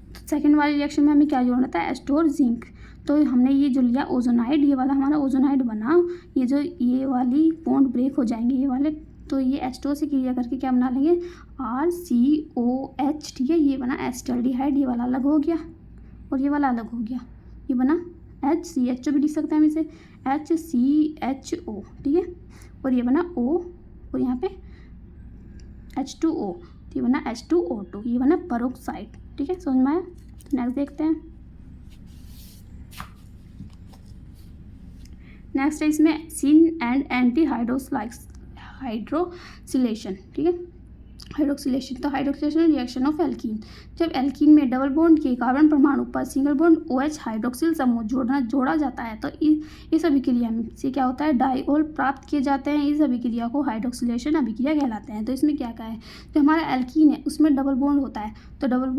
तो सेकंड वाले रिएक्शन में हमें क्या जोड़ना था, H2 और जिंक। तो हमने ये जो लिया ओजोनाइड, ये वाला हमारा ओजोनाइड बना, ये वाली बॉन्ड ब्रेक हो जाएंगे ये वाले, तो ये H2 से क्रिया करके क्या बना लेंगे RCOH, ठीक है। ये बना एसिटाल्डिहाइड, ये वाला अलग हो गया और ये वाला अलग हो गया, ये बना HCHO भी लिख सकते हैं हम इसे HCHO, ठीक है। और ये बना O और यहाँ पे H2O, तो ये बना H2O2, ये बना पेरोक्साइड, ठीक है, समझ में आया। तो नेक्स्ट देखते हैं। नेक्स्ट है इसमें सिन एंड एंटी हाइड्रोक्सिलेशन, ठीक है, हाइड्रोक्सिलेशन। तो हाइड्रोक्सिलेशन रिएक्शन ऑफ एल्कीन, जब एल्कीन में डबल बॉन्ड के कार्बन परमाणु पर सिंगल बॉन्ड OH हाइड्रोक्सिल समूह जोड़ा जाता है तो इस अभिक्रिया से क्या होता है, डाइऑल प्राप्त किए जाते हैं। इस अभिक्रिया को हाइड्रोक्सिलेशन अभिक्रिया कहलाते हैं। तो इसमें क्या है, जो हमारा एल्कीन है उसमें डबल बॉन्ड होता है, तो डबल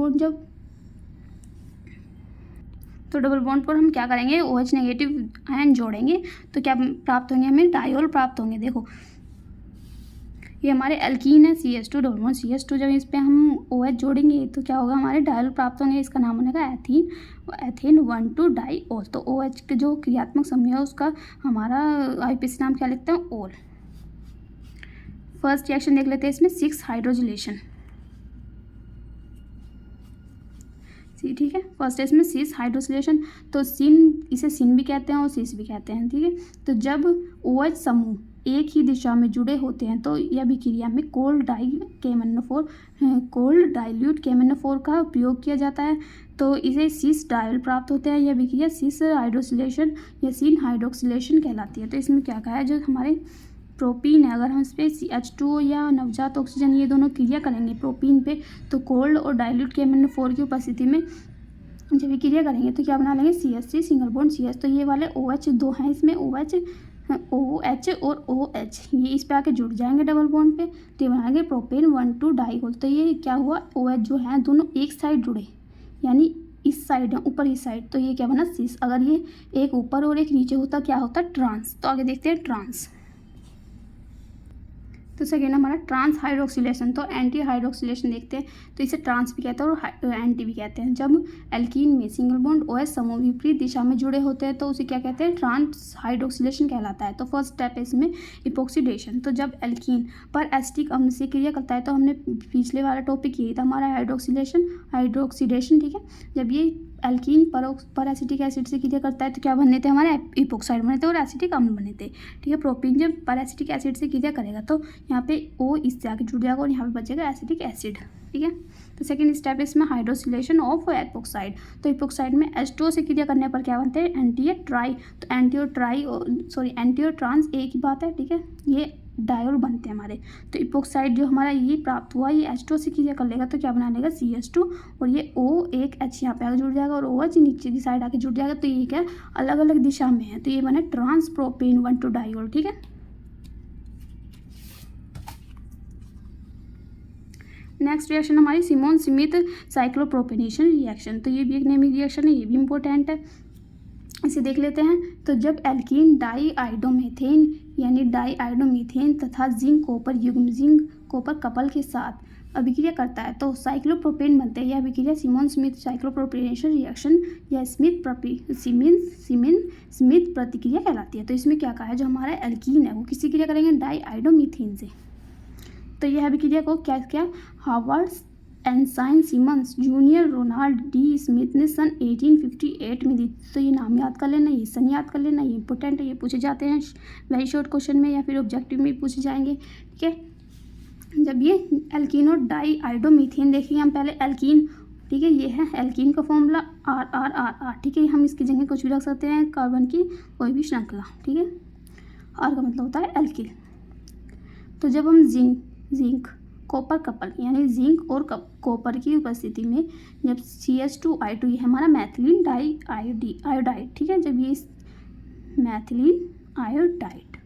बॉन्ड पर हम क्या करेंगे, OH नेगेटिव आयन जोड़ेंगे तो क्या प्राप्त होंगे, हमें डाइऑल प्राप्त होंगे। देखो ये हमारे एल्कीन है CH2 डबल बॉन्ड CH2, जब इस पर हम OH जोड़ेंगे तो क्या होगा, हमारे डाइऑल प्राप्त होंगे, इसका नाम बनेगा एथीन 1,2 डाइऑल। तो OH के जो क्रियात्मक समूह है उसका हमारा IUPAC नाम क्या लिखते हैं, ओल। फर्स्ट रिएक्शन देख लेते हैं इसमें 6 हाइड्रोजिलेशन, ठीक है। फर्स्ट है इसमें 6 हाइड्रोक्सिलेशन, तो इसे सिन भी कहते हैं और सिस भी कहते हैं, ठीक है। तो जब OH समूह एक ही दिशा में जुड़े होते हैं तो यह अभिक्रिया में कोल्ड डाइल्यूट KMnO4 का उपयोग किया जाता है, तो इसे सिस डायल प्राप्त होते हैं। यह अभिक्रिया सिस हाइड्रोक्सिलेशन या सिन हाइड्रोक्सिलेशन कहलाती है। तो इसमें क्या कहा है, जो हमारे प्रोपीन है, अगर हम इस पर H2O या नवजात ऑक्सीजन ये दोनों क्रिया करेंगे प्रोपीन पे, तो कोल्ड और डाइल्यूट KMnO4 की उपस्थिति में जब ये क्रिया करेंगे तो क्या बना लेंगे CH3 सिंगल बॉन्ड CH। तो ये वाले OH दो हैं इसमें, OH और OH, ये इस पे आके जुड़ जाएंगे डबल बॉन्ड पे, तो ये बनाएंगे प्रोपेन 1,2 डाइहोल। तो ये क्या हुआ, OH जो है दोनों एक साइड जुड़े, यानी इस साइड है ऊपर इस साइड, तो ये क्या बना सिस। अगर ये एक ऊपर और एक नीचे होता क्या होता ट्रांस। तो आगे देखते हैं ट्रांस। तो सेकेंड हमारा ट्रांस हाइड्रोक्सिलेशन। तो एंटी हाइड्रोक्सिलेशन देखते हैं, तो इसे ट्रांस भी कहते हैं और एंटी भी कहते हैं। जब एल्कीन में सिंगल बॉन्ड OH समूह विपरीत दिशा में जुड़े होते हैं तो उसे क्या कहते हैं, ट्रांस हाइड्रोक्सिलेशन कहलाता है। तो फर्स्ट स्टेप है इसमें इपोक्सीडेशन। तो जब एल्कीन पर एसिटिक अम्ल से क्रिया करता है, तो हमने पिछले वाला टॉपिक यही था हमारा हाइड्रोक्सीडेशन, ठीक है। जब ये एल्कीन पर एसिटिक एसिड से क्रिया करता है तो क्या बने थे हमारे इपोक्साइड बने थे और एसिटिक अम्ल बने थे, ठीक है। प्रोपीन जब पर एसिटिक एसिड से क्रिया करेगा तो यहाँ पे O इससे आके जुड़ जाएगा और यहाँ पे बचेगा एसिटिक एसिड, ठीक है। तो सेकंड स्टेप इसमें हाइड्रोसिलेशन ऑफ एपोक्साइड। तो इपोक्साइड में H2O से क्रिया करने पर क्या बनते हैं, एंटी ट्राई। तो एंटी और ट्रांस एक ही बात है, ठीक है। ये डायोल बनते हैं हमारे। तो इपोक्साइड जो हमारा ये प्राप्त हुआ, ये H2O से क्रिया कर लेगा तो क्या बना लेगा CH2 और ये O एक H यहाँ पे आके जुड़ जाएगा और OH नीचे की साइड आके जुड़ जाएगा। तो ये क्या अलग अलग दिशा में है, तो ये बना ट्रांस प्रोपेन 1,2 डायोल, ठीक है। नेक्स्ट रिएक्शन हमारी सिमोन स्मिथ साइक्लोप्रोपेनेशन रिएक्शन। तो ये भी एक नेमिक रिएक्शन है, ये भी इंपॉर्टेंट है, इसे देख लेते हैं। तो जब एल्कीन डाईआइडोमीथेन यानी डाईआइडोमीथेन तथा जिंक कॉपर युग्म जिंक कॉपर कपल के साथ अभिक्रिया करता है तो साइक्लोप्रोपेन बनते हैं। यह अभिक्रिया सिमोन स्मिथ साइक्लोप्रोपेनेशन रिएक्शन या स्मिथ प्रतिक्रिया कहलाती है। तो इसमें क्या कहा है, जो हमारा एल्कीन है वो किसी क्रिया करेंगे डाईआइडोमीथेन से। तो यह अभिक्रिया को क्या Howard Ensign Simmons junior Ronald D Smith ने सन 1858 में दी। तो ये नाम याद कर लेना, ये सन याद कर लेना, ये इंपॉर्टेंट है, ये पूछे जाते हैं वेरी शॉर्ट क्वेश्चन में या फिर ऑब्जेक्टिव में पूछे जाएंगे, ठीक है। जब ये एल्कीन और डाईआइडोमीथेन देखिए, हम पहले एल्कीन, ठीक है, ये है एल्कीन का फॉर्मूला RR, ठीक है। हम इसकी जगह कुछ भी रख सकते हैं, कार्बन की कोई भी श्रृंखला, ठीक है। R का मतलब होता है एल्किल। तो जब हम जिंक कॉपर कपल यानी जिंक और कॉपर की उपस्थिति में जब CH2I2 ये हमारा मैथिलीन आयोडाइड, ठीक है। जब ये मैथिलीन आयोडाइड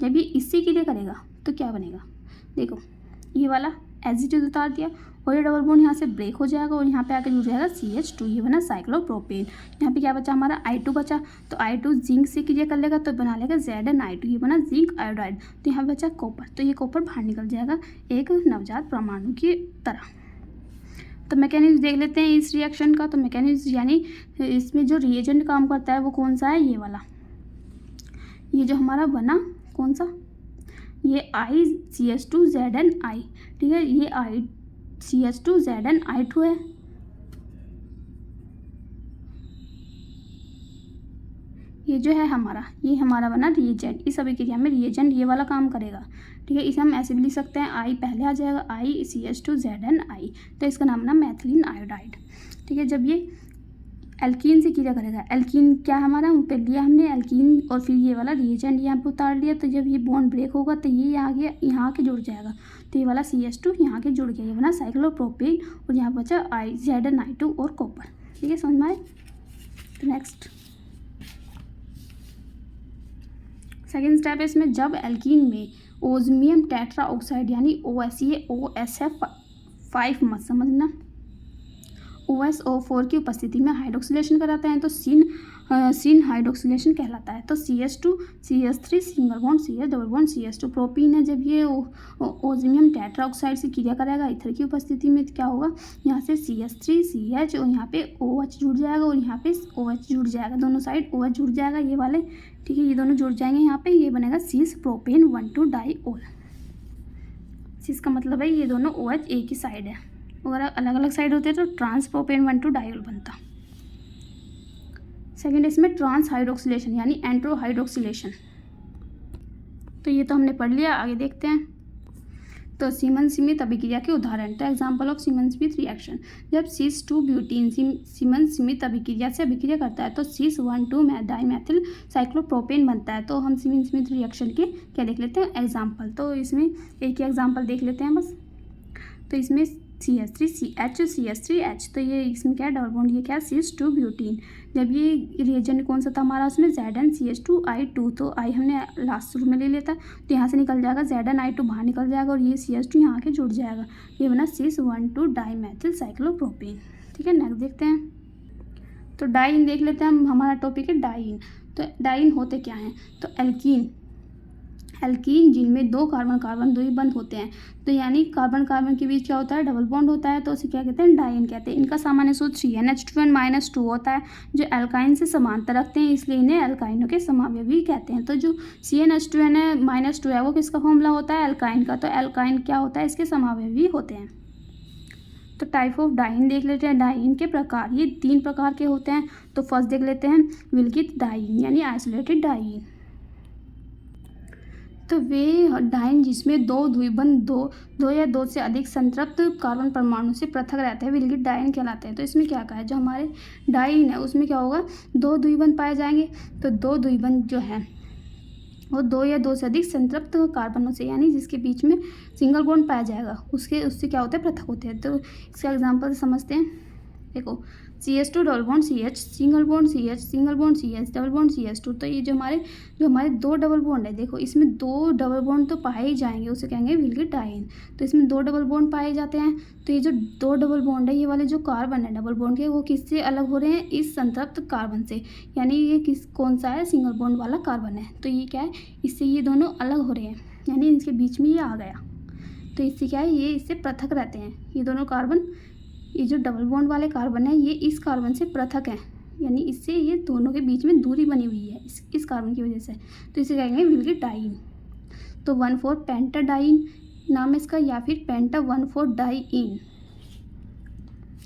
जब ये इससे क्रिया करेगा तो क्या बनेगा, देखो ये वाला एजिटेज उतार दिया और ये डबल बॉन्ड यहाँ से ब्रेक हो जाएगा और यहाँ पे आकर जुड़ जाएगा CH2, ये बना साइक्लोप्रोपेन। यहाँ पे क्या बचा हमारा I2 बचा, तो I2 जिंक से क्रिया कर लेगा तो बना लेगा ZnI2, ये बना जिंक आयोडाइड। तो यहाँ बचा कॉपर, तो ये कॉपर बाहर निकल जाएगा एक नवजात परमाणु की तरह। तो मैकेनिज्म देख लेते हैं इस रिएक्शन का। तो मैकेनिज्म यानी इसमें जो रिएजेंट काम करता है वो कौन सा है, ये वाला, ये जो हमारा बना कौन सा, ये ICH2ZnI, ठीक है। ये CH2ZnI2 है, ये जो है हमारा, ये हमारा बना रिएजेंट। इस अभिक्रिया में रिएजेंट ये वाला काम करेगा, ठीक है। इसे हम ऐसे भी लिख सकते हैं, I पहले आ जाएगा ICH2ZnI, तो इसका नाम ना मैथिलीन आयोडाइड, ठीक है। जब ये एल्कीन से क्रिया करेगा, एल्कीन क्या हमारा पे लिया हमने एल्कीन और फिर ये वाला रिएजेंट यहाँ पे उतार लिया, तो जब ये बॉन्ड ब्रेक होगा तो ये यहाँ के जुड़ जाएगा, तो ये वाला CH2 यहाँ के जुड़ गया, ये बना साइक्लोप्रोपेन और यहाँ बचा ZnI2 और कॉपर, ठीक है, समझ में आए। तो नेक्स्ट सेकेंड स्टेप है इसमें, जब एल्कीन में ओस्मियम टेट्रा ऑक्साइड यानी OS, ये OSF5 मत समझना, OSO4 की उपस्थिति में हाइड्रोक्सिलेशन कराते हैं तो सिन हाइड्रोक्सिलेशन कहलाता है। तो CH2 CH3 single bond CH double bond CH2 propene है। जब ये ओस्मियम टेट्रा ऑक्साइड से क्रिया करेगा ईथर की उपस्थिति में, तो क्या होगा, यहाँ से CH3 CH और यहाँ पे OH जुड़ जाएगा और यहाँ पे OH जुड़ जाएगा, दोनों साइड OH जुड़ जाएगा ये वाले, ठीक है। ये दोनों जुड़ जाएंगे यहाँ पे, ये बनेगा सिस प्रोपेन 1,2 डाईओल। सिस का मतलब है ये दोनों OH एक ही साइड है, अगर अलग अलग साइड होते तो ट्रांस प्रोपेन 1,2 डायोल बनता। सेकेंड इसमें ट्रांस हाइड्रोक्सिलेशन यानी एंट्रो हाइड्रोक्सिलेशन। तो ये तो हमने पढ़ लिया, आगे देखते हैं। तो सीमन स्मिथ अभिक्रिया के उदाहरण। तो example of semen Smith reaction, जब सिस 2 ब्यूटीन सीमन स्मिथ अभिक्रिया से अभिक्रिया करता है तो सिस 1,2 डाईमेथिल साइक्लोप्रोपेन बनता है। तो हम सीमन स्मिथ रिएक्शन के क्या देख लेते हैं, एग्जाम्पल। तो इसमें एक ही एग्जाम्पल देख लेते हैं बस। तो इसमें CH3 CH CH3H। तो ये इसमें क्या है, डबल बॉन्ड, ये क्या है, CH2 ब्यूटीन। जब ये रिएजेंट कौन सा था हमारा, उसमें ZnCH2I2, तो I हमने लास्ट शुरू में ले लेता, तो यहाँ से निकल जाएगा ZnI2 बाहर निकल जाएगा और ये CH2 यहाँ के जुड़ जाएगा, ये बना cis-1,2 डाईमेथिल साइक्लोप्रोपीन। ठीक है, नेक्स्ट देखते हैं। तो डाइन देख लेते हैं हम, हमारा टॉपिक है डाइन। तो डाइन होते क्या हैं, तो एल्कीन जिनमें दो कार्बन कार्बन द्विबंध होते हैं, तो यानी कार्बन कार्बन के बीच क्या होता है, डबल बॉन्ड होता है, तो उसे क्या कहते हैं, डाइन कहते हैं। इनका सामान्य सूत्र CnH2n-2 होता है, जो एल्काइन से समानता रखते हैं, इसलिए इन्हें एल्काइनों के समावयवी कहते हैं। तो जो CnH2n-2 है वो किसका फॉर्मूला होता है, एल्काइन का, तो एल्काइन क्या होता है, इसके समावयवी होते हैं। तो टाइप ऑफ डाइन देख लेते हैं, डाइन के प्रकार, ये 3 प्रकार के होते हैं। तो फर्स्ट देख लेते हैं विलगित डाइन, यानी आइसोलेटेड डाइन। तो वे डाइन जिसमें दो द्विबंध दो या दो से अधिक संतृप्त कार्बन परमाणु से पृथक रहते हैं, विलगित डाइन कहलाते हैं। तो इसमें क्या कहा है, जो हमारे डाइन है उसमें क्या होगा, दो द्विबंध पाए जाएंगे। तो दो द्विबंध जो है वो दो या दो से अधिक संतृप्त कार्बनों से, यानी जिसके बीच में सिंगल बॉन्ड पाया जाएगा, उससे क्या होता है, पृथक होते हैं। तो इसका एग्जांपल समझते हैं। देखो CH2 double bond CH, single bond CH, single bond CH, double bond CH2। तो ये जो हमारे दो डबल बॉन्ड है, देखो इसमें दो डबल बॉन्ड तो पाए ही जाएंगे, उसे कहेंगे विलगित डाइन। तो इसमें दो डबल बॉन्ड पाए जाते हैं। तो ये जो दो डबल बॉन्ड है, ये वाले जो कार्बन है डबल बॉन्ड के, वो किससे अलग हो रहे हैं, इस संतृप्त कार्बन से, यानी ये कौन सा है, सिंगल बॉन्ड वाला कार्बन है। तो ये क्या है, इससे ये दोनों अलग हो रहे हैं, यानी इनके बीच में ये आ गया। तो इससे क्या है, ये इससे पृथक रहते हैं, ये दोनों कार्बन, ये जो डबल बॉन्ड वाले कार्बन है ये इस कार्बन से पृथक है, यानी इससे ये दोनों के बीच में दूरी बनी हुई है इस कार्बन की वजह से। तो इसे कहेंगे विलगित डाइन। तो 1,4 पेंटाडाइन नाम है इसका, या फिर पेंटा 1,4 डाइइन।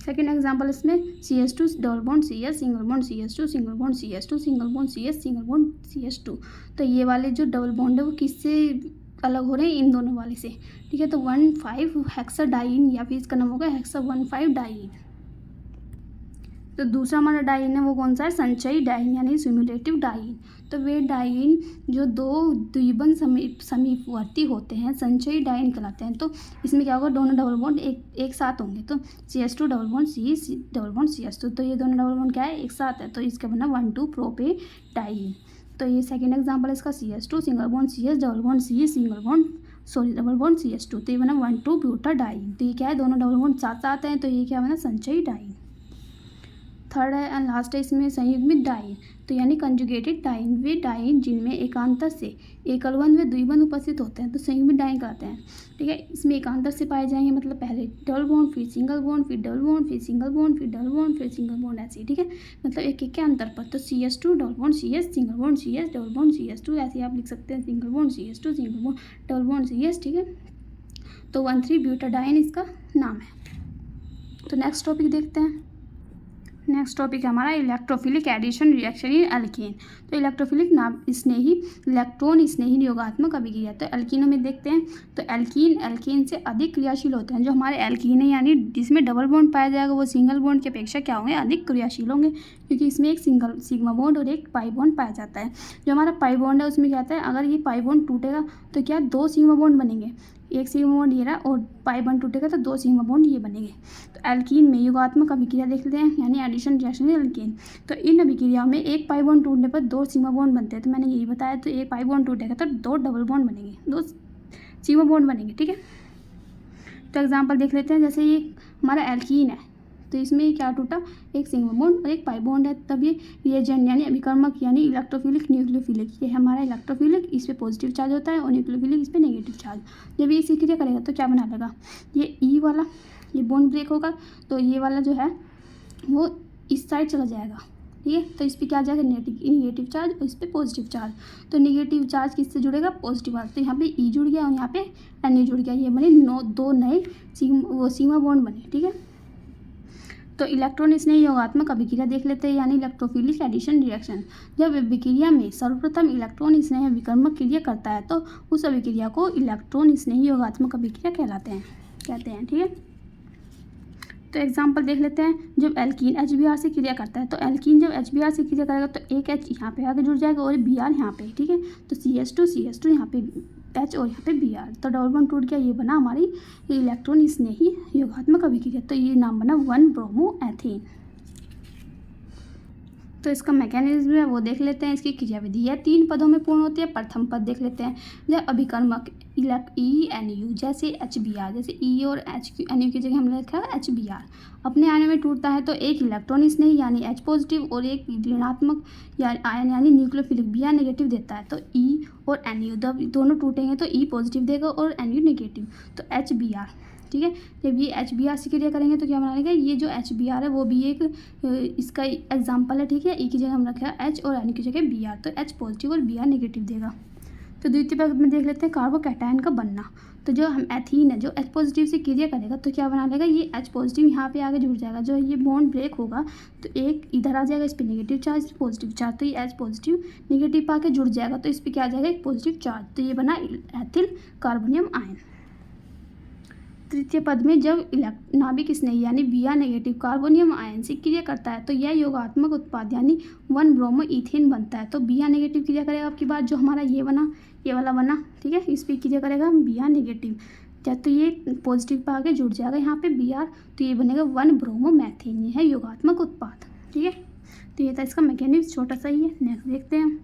सेकेंड एग्जाम्पल इसमें CH2 double bond CH, single bond CH2, single bond CH2, single bond CH, single bond CH2। तो ये वाले जो डबल बॉन्ड है वो किससे अलग हो रहे हैं, इन दोनों वाले से। ठीक है, तो 1,5 हेक्साडाइन, या फिर इसका नाम होगा हेक्सा 1,5 डाइन। तो दूसरा हमारा डाइन है वो कौन सा है, संचयी डाइन, यानी सिम्युलेटिव डाइन। तो वे डाइन जो दो द्विबंध समीपवर्ती होते हैं संचयी डाइन कहलाते हैं। तो इसमें क्या होगा, दोनों डबल बॉन्ड एक साथ होंगे। तो CH2 double bond C, double bond CH2, तो ये दोनों डबल बॉन्ड क्या है, एक साथ है, तो इसका बना 1,2 प्रोपेडाइन। तो ये सेकेंड एग्जाम्पल इसका CH2 single bond CH, double bond C, double bond CH2, तो ये बना 1,2 ब्यूटाडाइन। तो ये क्या है, दोनों डबल बॉन्ड साथ साथ हैं, तो ये क्या बना, संचयी डाइन। थर्ड है एंड लास्ट है इसमें संयुग्मित डाइन, तो यानी कंजुगेटेड डाइन, वे डाइन जिनमें एकांतर से एकलबंध व द्विबंध उपस्थित होते हैं, तो संयुग्मित डाइन कहते हैं। ठीक है, इसमें एकांतर से पाए जाएंगे, मतलब पहले डबल बॉन्ड, फिर सिंगल बॉन्ड, फिर डबल बॉन्ड, फिर सिंगल बॉन्ड, फिर डबल बॉन्ड, फिर सिंगल बॉन्ड, ऐसे। ठीक है, मतलब एक एक के अंतर पर। तो CH2 double bond CH, single bond CH, double bond CH2, ऐसे आप लिख सकते हैं, single bond CH2, single bond, double bond CH। ठीक है, तो 1,3 ब्यूटाडाइन इसका नाम है। तो नेक्स्ट टॉपिक देखते हैं। नेक्स्ट टॉपिक है हमारा electrophilic addition reaction in alkene. तो इलेक्ट्रोफिलिक नाम स्नेही, इलेक्ट्रॉन स्नेही योगात्मक अभिक्रिया। तो एल्कीनों में देखते हैं, तो एल्कीन से अधिक क्रियाशील होते हैं। जो हमारे एल्कीन है, यानी जिसमें डबल बॉन्ड पाया जाएगा, वो सिंगल बॉन्ड की अपेक्षा क्या होंगे, अधिक क्रियाशील होंगे, क्योंकि इसमें एक सिंगल सिग्मा बॉन्ड और एक पाई बॉन्ड पाया जाता है। जो हमारा पाई बॉन्ड है उसमें क्या होता है, अगर ये पाई बॉन्ड टूटेगा तो क्या, दो सिग्मा बॉन्ड बनेंगे, एक सिग्मा बॉन्ड ये रहा, और पाई बॉन्ड टूटेगा तो दो सिग्मा बॉन्ड ये बनेंगे। तो एल्कीन में योगात्मक अभिक्रिया देख लेते हैं, यानी एडिशन रिएक्शन इन एल्कीन। तो इन अभिक्रियाओं में एक पाई बॉन्ड टूटने पर दो सिग्मा बॉन्ड बनते हैं, तो मैंने यही बताया। तो एक पाई बॉन्ड टूटेगा तो दो डबल बॉन्ड बनेंगे, दो सिग्मा बॉन्ड बनेंगे। ठीक है, तो एग्जाम्पल देख लेते हैं। जैसे ये हमारा एल्कीन है, तो इसमें क्या टूटा, एक सिग्मा बॉन्ड और एक पाई बॉन्ड है। तब ये रिएजेंट यानी अभिकर्मक, यानी इलेक्ट्रोफिलिक न्यूक्लियोफिलिक, ये हमारा इलेक्ट्रोफिलिक, इस पे पॉजिटिव चार्ज होता है, और न्यूक्लियोफिलिक इस पे नेगेटिव चार्ज। जब ये इसी क्रिया करेगा तो क्या बना लेगा, ये ई वाला, ये बॉन्ड ब्रेक होगा, तो ये वाला जो है वो इस साइड चला जाएगा। ठीक है, तो इस पर क्या आ जाएगा, नेगेटिव चार्ज, और इस पर पॉजिटिव चार्ज। तो नेगेटिव चार्ज किससे जुड़ेगा, पॉजिटिव चार्ज। तो यहाँ पे ई जुड़ गया और यहाँ पे एन जुड़ गया, ये बने दो नए सिग्मा बॉन्ड बने। ठीक है, तो इलेक्ट्रॉन स्नेही योगात्मक अभिक्रिया देख लेते हैं, यानी इलेक्ट्रोफिलिक एडिशन रिएक्शन। जब अभिक्रिया में सर्वप्रथम इलेक्ट्रॉन स्नेह विकर्मक क्रिया करता है, तो उस अभिक्रिया को इलेक्ट्रॉन स्नेही योगात्मक अभिक्रिया कहते हैं। ठीक है, तो एग्जाम्पल देख लेते हैं। जब एल्कीन HBr से क्रिया करता है, तो एल्कीन जब HBr से क्रिया करेगा तो एक H यहाँ पे आके जुड़ जाएगा और Br यहाँ पे। ठीक है, तो CH2 यहाँ पे H और यहाँ पे Br, तो डबल बॉन्ड टूट गया, ये बना हमारी इलेक्ट्रॉन स्नेही योगात्मक अभिक्रिया, तो ये नाम बना 1 ब्रोमो एथेन। तो इसका मैकेनिज्म है वो देख लेते हैं। इसकी क्रियाविधि है 3 पदों में पूर्ण होती है। प्रथम पद देख लेते हैं, जब अभिकर्मक ENU जैसे HBr, जैसे E और NU की जगह हमने लिखा है HBr, अपने आयन में टूटता है तो एक इलेक्ट्रॉन इसने यानी H पॉजिटिव और एक ऋणात्मक आयन यानी न्यूक्लियोफिलिक Br नेगेटिव देता है। तो E और NU दोनों टूटेंगे तो E पॉजिटिव देगा और NU नेगेटिव, तो HBr, ठीक है। जब ये HBr से क्रिया करेंगे तो क्या बना, ये जो HBr है वो भी एक इसका एग्जाम्पल है, ठीक है। E की जगह हम रखा है H और N की जगह Br, तो H पॉजिटिव और Br नेगेटिव देगा। तो द्वितीय पद में देख लेते हैं कार्बोकैटायन का बनना। तो जो हम एथीन है जो H पॉजिटिव से क्रिया करेगा तो क्या बना लेगा, ये H पॉजिटिव यहाँ पे आगे जुड़ जाएगा। जो ये बॉन्ड ब्रेक होगा तो एक इधर आ जाएगा, इस पर नेगेटिव चार्ज, इस पर पॉजिटिव चार्ज, तो ये H पॉजिटिव नेगेटिव पा के जुड़ जाएगा, तो इस पर क्या आ जाएगा, एक पॉजिटिव चार्ज, तो ये बना एथिल कार्बोनियम आयन। तृतीय पद में जब नाभिक स्नेही यानी Br नेगेटिव कार्बोनियम आयन से क्रिया करता है तो यह योगात्मक उत्पाद यानी 1 ब्रोमो इथेन बनता है। तो Br नेगेटिव क्रिया करेगा आपकी बात, जो हमारा ये बना, ये वाला बना, ठीक है, इस पर क्रिया करेगा Br नेगेटिव, जब तो ये पॉजिटिव पे आके जुड़ जाएगा यहाँ पे Br, तो ये बनेगा 1 ब्रोमो मैथेन, ये है योगात्मक उत्पाद, ठीक है। तो ये था इसका मैकेनिज्म, छोटा सा ही है। नेक्स्ट देखते हैं।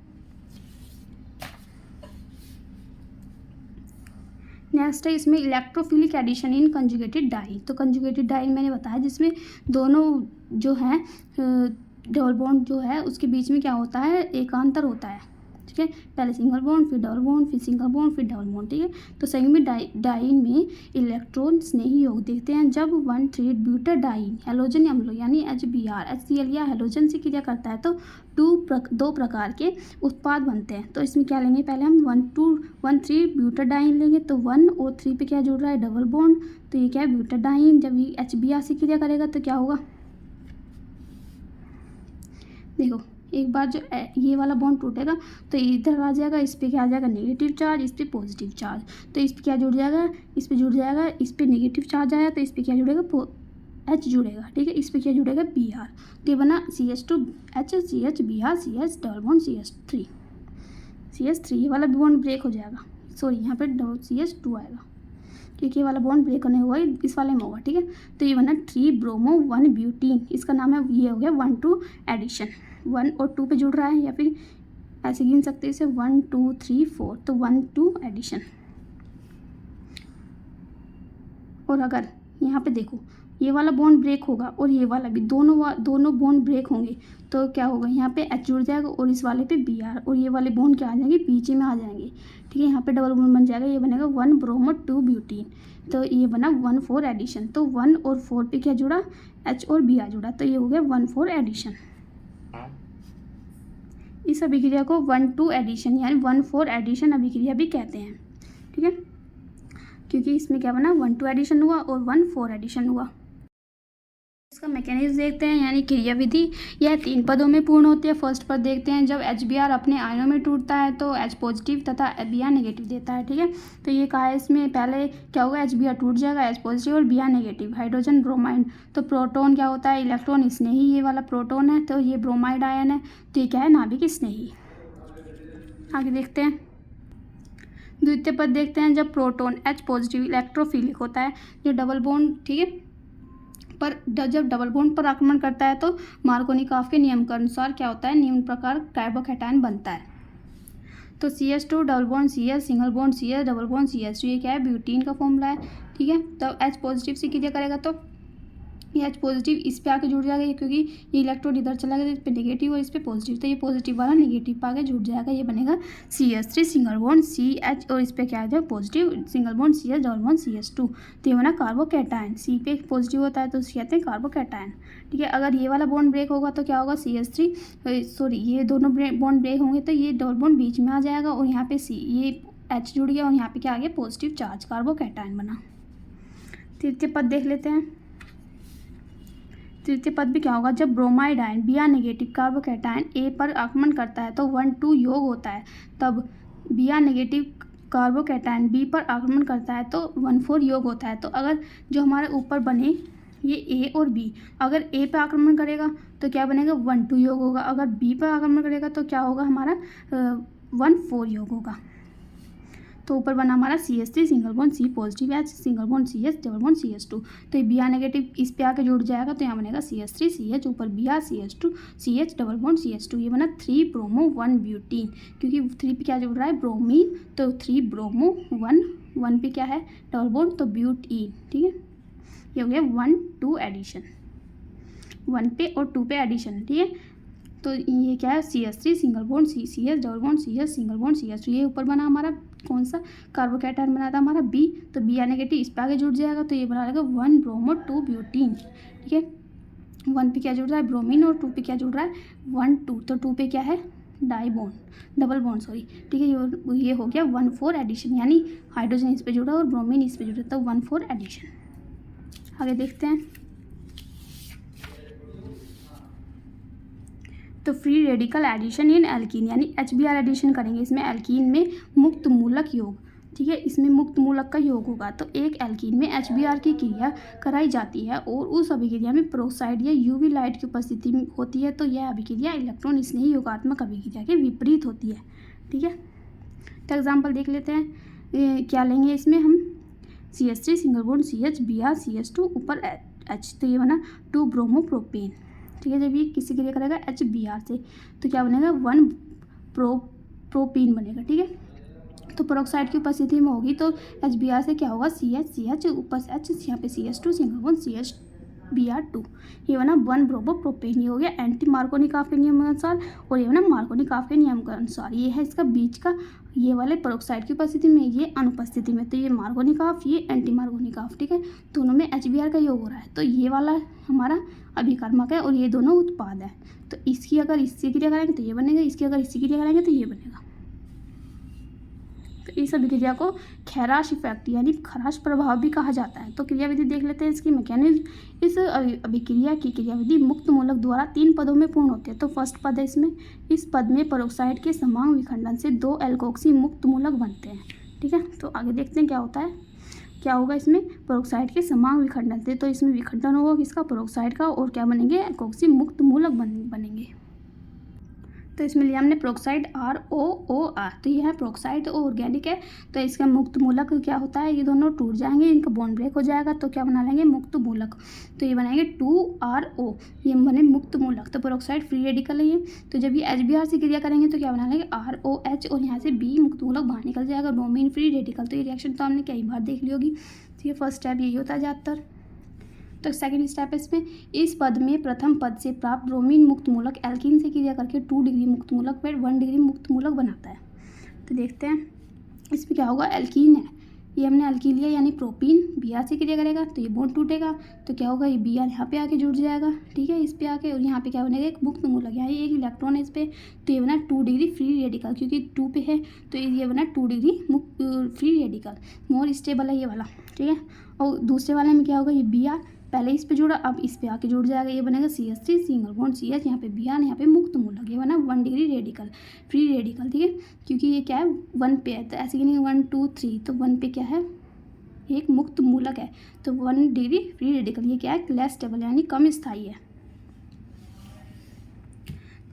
नेक्स्ट है इसमें electrophilic addition in conjugated die. तो कंजुगेटेड डाई मैंने बताया जिसमें दोनों जो है डबल बॉन्ड जो है उसके बीच में क्या होता है, एकांतर होता है, ठीक है। पहले सिंगल बॉन्ड, फिर डबल बॉन्ड, फिर सिंगल बॉन्ड, फिर डबल बॉन्ड, ठीक है। तो सही में डाइन में इलेक्ट्रॉन स्नेही योग देखते हैं। जब 1,3 ब्यूटाडाइन हैलोजन अम्ल यानी HBr HCl या हैलोजन से क्रिया करता है तो दो प्रकार के उत्पाद बनते हैं। तो इसमें क्या लेंगे, पहले हम 1,3 ब्यूटाडाइन लेंगे, तो 1 और 3 पे क्या जुड़ रहा है, डबल बॉन्ड, तो ये क्या है ब्यूटाडाइन। जब ये HBr से क्रिया करेगा तो क्या होगा, देखो एक बार जो ये वाला बॉन्ड टूटेगा तो इधर आ जाएगा, इस पर क्या आ जाएगा नेगेटिव चार्ज, इस पर पॉजिटिव चार्ज, तो इस पर क्या जुड़ जाएगा, इस पर जुड़ जाएगा, इस पर नेगेटिव चार्ज आया तो इस पर क्या जुड़ेगा, H जुड़ेगा, ठीक है। इस पर क्या जुड़ेगा Br, तो ये बना CH2H CH Br CH double bond CH3 ये वाला बॉन्ड ब्रेक हो जाएगा, सॉरी यहाँ पे CH2 आएगा क्योंकि ये वाला बॉन्ड ब्रेक होने हुआ इस वाले में होगा, ठीक है। तो ये बना 3 ब्रोमो 1 ब्यूटीन, इसका नाम है, ये हो गया 1,2 एडिशन, 1 और 2 पे जुड़ रहा है, या फिर ऐसे गिन सकते हैं इसे 1 2 3 4, तो 1,2 एडिशन। और अगर यहाँ पे देखो ये वाला बॉन्ड ब्रेक होगा और ये वाला भी, दोनों बॉन्ड ब्रेक होंगे तो क्या होगा, यहाँ पे H जुड़ जाएगा और इस वाले पे Br, और ये वाले बॉन्ड क्या आ जाएंगे, बीच में आ जाएंगे, ठीक है। यहाँ पे डबल बॉन्ड बन जाएगा, ये बनेगा 1 ब्रोमो 2 ब्यूटीन, तो ये बना 1,4 एडिशन। तो 1 और 4 पे क्या जुड़ा, H और Br जुड़ा, तो ये हो गया 1,4 एडिशन। इस अभिक्रिया को 1,2 एडिशन यानी 1,4 एडिशन अभिक्रिया भी कहते हैं, ठीक है, क्योंकि इसमें क्या बना 1,2 एडिशन हुआ और 1,4 एडिशन हुआ। इसका मैकेनिज्म देखते हैं यानी क्रियाविधि, यह 3 पदों में पूर्ण होती है। फर्स्ट पद देखते हैं, जब HBr अपने आयनों में टूटता है तो H पॉजिटिव तथा Br नेगेटिव देता है, ठीक है। तो ये कहा है इसमें पहले क्या होगा, HBr टूट जाएगा, H पॉजिटिव और Br नेगेटिव, हाइड्रोजन ब्रोमाइड, तो प्रोटॉन क्या होता है, इलेक्ट्रॉन स्नेही, ये वाला प्रोटॉन है, तो ये ब्रोमाइड आयन है, तो ये क्या है नाभिक स्नेही। आगे देखते हैं द्वितीय पद देखते हैं, जब प्रोटॉन H पॉजिटिव इलेक्ट्रोफिलिक होता है, जो डबल बॉन्ड, ठीक है, पर जब डबल बॉन्ड पर आक्रमण करता है तो मार्कोनिकॉफ के नियम के अनुसार क्या होता है, निम्न प्रकार कार्बोकैटायन बनता है। तो CH2 double bond CH single bond CH double bond CH, ये क्या है ब्यूटीन का फॉर्मूला है, ठीक है। तो H पॉजिटिव से क्रिया करेगा तो ये H पॉजिटिव इस पे आके जुड़ जाएगा, क्योंकि ये इलेक्ट्रॉन इधर चला गया, इस पे नेगेटिव और इस पे पॉजिटिव, तो ये पॉजिटिव वाला नेगेटिव पे आके जुड़ जाएगा, ये बनेगा CH3 सिंगल बॉन्ड CH, और इस पे क्या आ जाएगा positive single bond CH double bond CH2, तो ये बना कार्बोकैटायन। C पे पॉजिटिव होता है तो कहते हैं कार्बोकैटायन, ठीक है। अगर ये वाला बॉन्ड ब्रेक होगा तो क्या होगा, CH3 सॉरी ये दोनों बॉन्ड ब्रेक होंगे तो ये डबल बॉन्ड बीच में आ जाएगा और यहाँ पे ये H जुड़ गया और यहाँ पे क्या आ गया पॉजिटिव चार्ज, कार्बोकैटायन बना। तृतीय पद देख लेते हैं। तृतीय पद भी क्या होगा, जब bromide ion Br negative carbocation A पर आक्रमण करता है तो 1,2 योग होता है, तब Br नेगेटिव कार्बोकैटायन B पर आक्रमण करता है तो 1,4 योग होता है। तो अगर जो हमारे ऊपर बने ये A और B, अगर A पर आक्रमण करेगा तो क्या बनेगा 1,2 योग होगा, अगर B पर आक्रमण करेगा तो क्या होगा हमारा 1,4 योग होगा। तो ऊपर बना हमारा CH3 single bond C positive H single bond CH double bond CH2। तो ये Br नेगेटिव इस पे आके जुड़ जाएगा तो यहाँ बनेगा CH3 CH ऊपर Br CH2 CH double bond CH2। ये बना 3 ब्रोमो 1 ब्यूटीन, क्योंकि 3 पे क्या जुड़ रहा है ब्रोमीन, तो 3 ब्रोमो 1 पे क्या है डबल बॉन्ड तो ब्यूटीन। ठीक है, ये हो गया 1 2 एडिशन, 1 पे और 2 पे एडिशन। ठीक है, तो ये क्या है CH3 single bond CH double bond CH single bond CH। ये ऊपर बना हमारा कौन सा कार्बोकैटायन बना था हमारा B, तो Br नेगेटिव इस पे आगे जुड़ जाएगा तो ये बना रहेगा 1 ब्रोमो 2 ब्यूटीन। ठीक है, 1 पे क्या जुड़ रहा है ब्रोमीन और 2 पे क्या जुड़ रहा है 1 2, तो 2 पे क्या है di bond double bond sorry. ठीक है, ये हो गया 1 4 एडिशन, यानी हाइड्रोजन इस पे जुड़ा और ब्रोमीन इस पे जुड़ा, तो 1 4 एडिशन। आगे देखते हैं। तो free radical addition in alkene, यानी HBr एडिशन करेंगे इसमें एल्कीन में मुक्त मूलक योग। ठीक है, इसमें मुक्त मूलक का योग होगा। तो एक एल्कीन में HBr की क्रिया कराई जाती है और उस अभिक्रिया में पेरोक्साइड या UV लाइट की उपस्थिति होती है, तो यह अभिक्रिया इलेक्ट्रॉन स्नेही योगात्मक अभिक्रिया के विपरीत होती है। ठीक है, तो एग्जाम्पल देख लेते हैं। क्या लेंगे इसमें हम CH3 single bond CH Br CH2 ऊपर H, तो ये बना 2 ब्रोमो प्रोपेन। ठीक है, जब ये किसी क्रिया करेगा HBr से तो क्या बनेगा 1 प्रोपीन बनेगा। ठीक है, तो पेरोक्साइड की उपस्थिति में होगी तो HBr से क्या होगा CH ऊपर से H, यहाँ पे CH2 single bond CH Br2, ये बना 1 ब्रोमो प्रोपेन। ये हो गया एंटी मार्कोनिकॉफ के नियम के अनुसार और ये बना मार्कोनिकॉफ के नियम के अनुसार। ये है इसका बीच का, ये वाले पेरोक्साइड की उपस्थिति में, ये अनुपस्थिति में, तो ये मार्कोनिकॉफ ये एंटी मार्कोनिकॉफ। ठीक है, दोनों में HBr का योग हो रहा है, तो ये वाला हमारा अभिकर्मक है और ये दोनों उत्पाद है। तो इसकी अगर इससे क्रिया करेंगे तो ये बनेगा, इसकी अगर इससे क्रिया करेंगे तो ये बनेगा। तो इस अभिक्रिया को खैराश इफेक्ट यानी खराश प्रभाव भी कहा जाता है। तो क्रियाविधि देख लेते हैं इसकी मैकेनिज्म। इस अभिक्रिया की क्रियाविधि मुक्त मूलक द्वारा 3 पदों में पूर्ण होती है। तो फर्स्ट पद है इसमें, इस पद में पेरोक्साइड के समांग विखंडन से 2 एल्कोक्सी मुक्त मूलक बनते हैं। ठीक है, तो आगे देखते हैं क्या होता है, क्या होगा इसमें पेरोक्साइड के समांग विखंडन से, तो इसमें विखंडन होगा किसका पेरोक्साइड का और क्या बनेंगे एल्कोक्सी मुक्त मूलक बनेंगे। तो इसमें लिया हमने पेरोक्साइड ROOR, तो ये है पेरोक्साइड ऑर्गेनिक है, तो इसका मुक्त मूलक क्या होता है, ये दोनों टूट जाएंगे, इनका बॉन्ड ब्रेक हो जाएगा तो क्या बना लेंगे मुक्त मूलक, तो ये बनाएंगे 2RO, ये बने मुक्त मूलक। तो पेरोक्साइड फ्री रेडिकल है ये, तो जब ये HBr से क्रिया करेंगे तो क्या बना लेंगे ROH और यहाँ से B मुक्त मूलक बाहर निकल जाएगा, ब्रोमीन फ्री रेडिकल। तो ये रिएक्शन तो हमने कई बार देख ली होगी। तो ये फर्स्ट स्टेप यही होता है ज़्यादातर। तो सेकंड स्टेप है इसमें, इस पद में प्रथम पद से प्राप्त ब्रोमीन मुक्त मूलक एल्कीन से क्रिया करके 2 डिग्री मुक्त मूलक फिर 1 डिग्री मुक्त मूलक बनाता है। तो देखते हैं इसमें क्या होगा, एल्कीन है, ये हमने एल्कीन लिया यानी प्रोपीन, Br से क्रिया करेगा तो ये बॉन्ड टूटेगा, तो क्या होगा ये Br यहाँ पे आके जुड़ जाएगा। ठीक है, इस पे आके और यहाँ पे क्या बनेगा एक मुक्त मूलक, यहाँ एक इलेक्ट्रॉन है इस पे, तो ये बना 2 डिग्री फ्री रेडिकल, क्योंकि 2 पे है तो ये बना 2 degree free radical, more stable है ये वाला। ठीक है, और दूसरे वाले में क्या होगा, ये Br पहले इस पे जुड़ा अब इस पे आके जुड़ जाएगा, ये बनेगा CH3 सिंगल बॉन्ड CH, यहाँ पे Br यहाँ पे मुक्त मूलक, ये बना 1 डिग्री रेडिकल फ्री रेडिकल। ठीक है, क्योंकि ये क्या है 1 पे है तो ऐसे कि नहीं 1 2 3, तो 1 पे क्या है एक मुक्त मूलक है, तो 1 डिग्री फ्री रेडिकल, ये क्या है लेस स्टेबल यानी कम स्थायी है।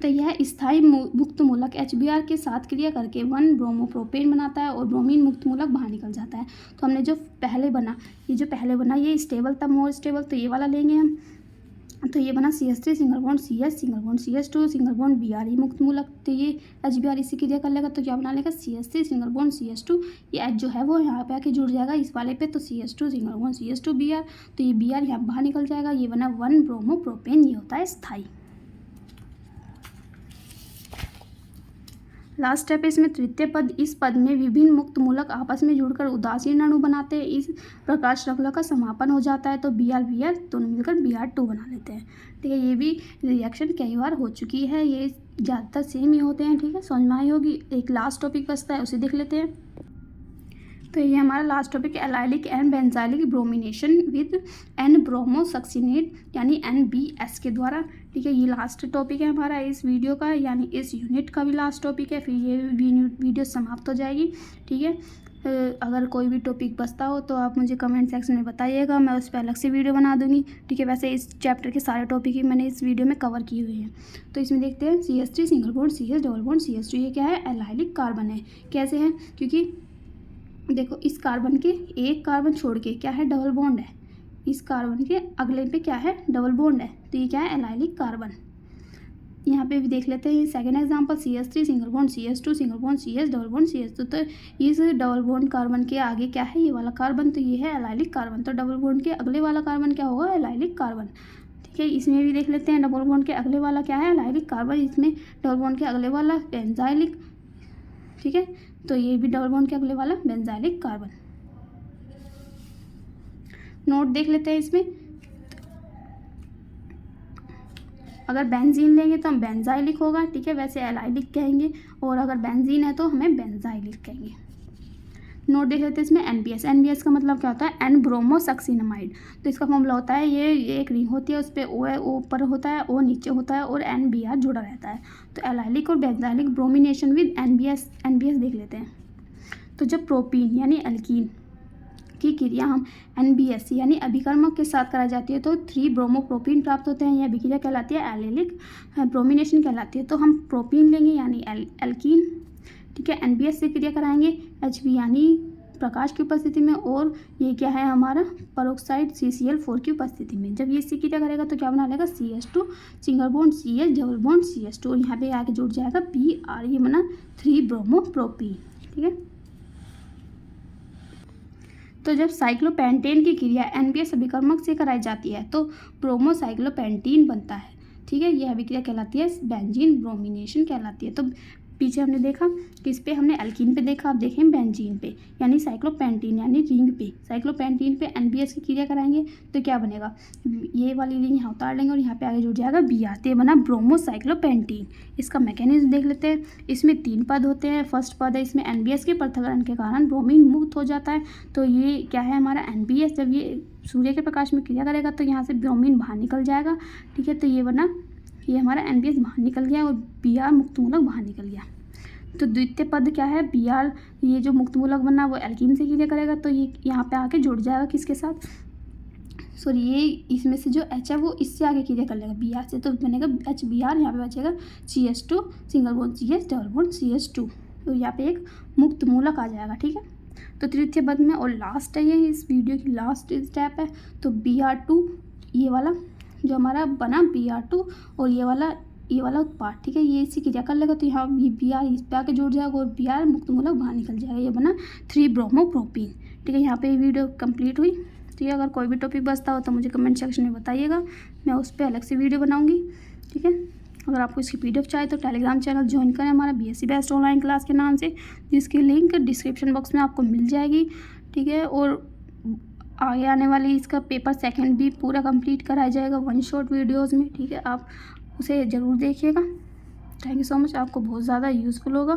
तो यह स्थायी मुक्त मूलक HBr के साथ क्रिया करके 1 ब्रोमोप्रोपेन बनाता है और ब्रोमीन मुक्त मूलक बाहर निकल जाता है। तो हमने जो पहले बना ये स्टेबल था, मोर स्टेबल, तो ये वाला लेंगे हम। तो ये बना CH3 single bond CH single bond CH2 single bond Br ये मुक्त मूलक, तो ये HBr इसी क्रिया कर लेगा तो क्या बना लेगा CH3 सिंगल बॉन्ड CH2, ये H जो है वो यहाँ पे आके जुड़ जाएगा इस वाले पे, तो CH2 single bond CH2 Br, तो ये Br यहाँ बाहर निकल जाएगा, ये बना 1 ब्रोमोप्रोपेन, ये होता है स्थायी। लास्ट स्टेप है इसमें तृतीय पद, इस पद में विभिन्न मुक्त मूलक आपस में जुड़कर उदासीन अणु बनाते हैं, इस प्रकार श्रृंखला का समापन हो जाता है, तो Br दोनों मिलकर Br2 बना लेते हैं। ठीक है, ये भी रिएक्शन कई बार हो चुकी है, ये ज़्यादातर सेम ही होते हैं। ठीक है, समझ में आई होगी। एक लास्ट टॉपिक बचता है उसे देख लेते हैं। तो ये हमारा last topic allylic and benzylic bromination with N bromosuccinate यानी NBS के द्वारा। ठीक है, ये लास्ट टॉपिक है हमारा इस वीडियो का, यानी इस यूनिट का भी लास्ट टॉपिक है, फिर ये वीडियो समाप्त हो जाएगी। ठीक है, अगर कोई भी टॉपिक बचता हो तो आप मुझे कमेंट सेक्शन में बताइएगा, मैं उस पर अलग से वीडियो बना दूंगी। ठीक है, वैसे इस चैप्टर के सारे टॉपिक ही मैंने इस वीडियो में कवर किए हुए हैं। तो इसमें देखते हैं CH3 single bond CH double bond CH2, ये क्या है एलाइलिक कार्बन है। कैसे है, क्योंकि देखो इस कार्बन के एक कार्बन छोड़ के क्या है, डबल बॉन्ड है, इस कार्बन के अगले पे क्या है, डबल बॉन्ड है, तो ये क्या है, एलाइलिक कार्बन। यहाँ पे भी देख लेते हैं second example, CH3 single bond CH2 single bond CH double bond CH2। तो इस डबल बॉन्ड कार्बन के आगे क्या है, ये वाला कार्बन, तो ये है एलाइलिक कार्बन। तो डबल बॉन्ड के अगले वाला कार्बन क्या होगा, एलाइलिक कार्बन। ठीक है, इसमें भी देख लेते हैं डबल बॉन्ड के अगले वाला क्या है, एलाइलिक कार्बन। इसमें डबल बॉन्ड के अगले वाला बेंजाइलिक। ठीक है, तो ये भी डबल बॉन्ड के अगले वाला बेंजाइलिक कार्बन। नोट देख लेते हैं इसमें, अगर बेंजीन लेंगे तो हम बेंजाइलिक होगा। ठीक है, वैसे एलाइलिक कहेंगे, और अगर बेंजीन है तो हमें बेंजाइलिक कहेंगे। नोट देख लेते हैं इसमें NBS। NBS का मतलब क्या होता है, एन ब्रोमोसक्सिनामाइड। तो इसका फॉर्मूला होता है, ये एक रिंग होती है, उस पर O है, O ऊपर होता है, O नीचे होता है, और NBR जुड़ा रहता है। तो एलाइलिक और बेंजाइलिक ब्रोमिनेशन विद NBS देख लेते हैं। तो जब प्रोपीन यानी एल्कीन की क्रिया हम NBS यानी अभिकर्मक के साथ कराई जाती है तो 3 ब्रोमोप्रोपीन प्राप्त होते हैं। यह अभिक्रिया कहलाती है एलिलिक ब्रोमिनेशन कहलाती है। तो हम प्रोपीन लेंगे यानी एल्कीन। ठीक है, NBS से क्रिया कराएंगे HB यानी प्रकाश की उपस्थिति में, और ये क्या है हमारा परोक्साइड CCl4 की उपस्थिति में। जब ये इससे क्रिया करेगा तो क्या बना लेगा, CH2 single bond CH double bond CH2, और यहाँ पे आके जुड़ जाएगा Br, ये बना 3 ब्रोमोप्रोपीन। ठीक है, तो जब साइक्लोपेंटेन की क्रिया NBS अभिकर्मक से कराई जाती है तो ब्रोमोसाइक्लोपेंटीन बनता है। ठीक है, यह अभिक्रिया कहलाती है बेंजीन ब्रोमिनेशन कहलाती है। तो पीछे हमने देखा किस पे, हमने एल्कीन पे देखा, अब देखें बेंजीन पे यानी साइक्लोपेंटीन यानी रिंग पे। साइक्लोपेंटीन पे NBS की क्रिया कराएंगे तो क्या बनेगा, ये वाली रिंग यहाँ उतार लेंगे और यहाँ पे आगे जुड़ जाएगा Br, तो ये बना ब्रोमोसाइक्लोपेंटीन। इसका मैकेनिज्म देख लेते हैं। इसमें 3 पद होते हैं। फर्स्ट पद है, इसमें NBS के पृथक्करण के कारण ब्रोमीन मुक्त हो जाता है। तो ये क्या है हमारा NBS, जब ये सूर्य के प्रकाश में क्रिया करेगा तो यहाँ से ब्रोमीन बाहर निकल जाएगा। ठीक है, तो ये बना, ये हमारा NBS बाहर निकल गया और Br मुक्तमूलक बाहर निकल गया। तो द्वितीय पद क्या है, Br, ये जो मुक्तमूलक बना वो एल्कीन से क्रिया करेगा तो ये यहाँ पे आके जुड़ जाएगा किसके साथ, सॉरी ये इसमें से जो H है वो इससे आगे क्रिया कर लेगा Br से, तो बनेगा HBr। यहाँ पे बचेगा CH2 single bond CH double bond CH2, तो यहाँ पे एक मुक्तमूलक आ जाएगा। ठीक है, तो तृतीय पद में और लास्ट है, ये इस वीडियो की लास्ट स्टेप है। तो Br2, ये वाला जो हमारा बना Br2, और ये वाला उत्पाद। ठीक है, ये इससे क्रिया कर लेगा तो यहाँ ये Br इस पे आके जुड़ जाएगा और Br मुक्तमूलक बाहर निकल जाएगा, ये बना 3 ब्रोमोप्रोपीन। ठीक है, यहाँ पे वीडियो कंप्लीट हुई। ठीक है, अगर कोई भी टॉपिक बचता हो तो मुझे कमेंट सेक्शन में बताइएगा, मैं उस पर अलग से वीडियो बनाऊँगी। ठीक है, अगर आपको इसकी PDF चाहिए तो टेलीग्राम चैनल ज्वाइन करें हमारा BSc बेस्ट ऑनलाइन क्लास के नाम से, जिसकी लिंक डिस्क्रिप्शन बॉक्स में आपको मिल जाएगी। ठीक है, और आगे आने वाली इसका पेपर सेकंड भी पूरा कंप्लीट कराया जाएगा 1 शॉट वीडियोज़ में। ठीक है, आप उसे ज़रूर देखिएगा। थैंक यू सो मच, आपको बहुत ज़्यादा यूज़फुल होगा।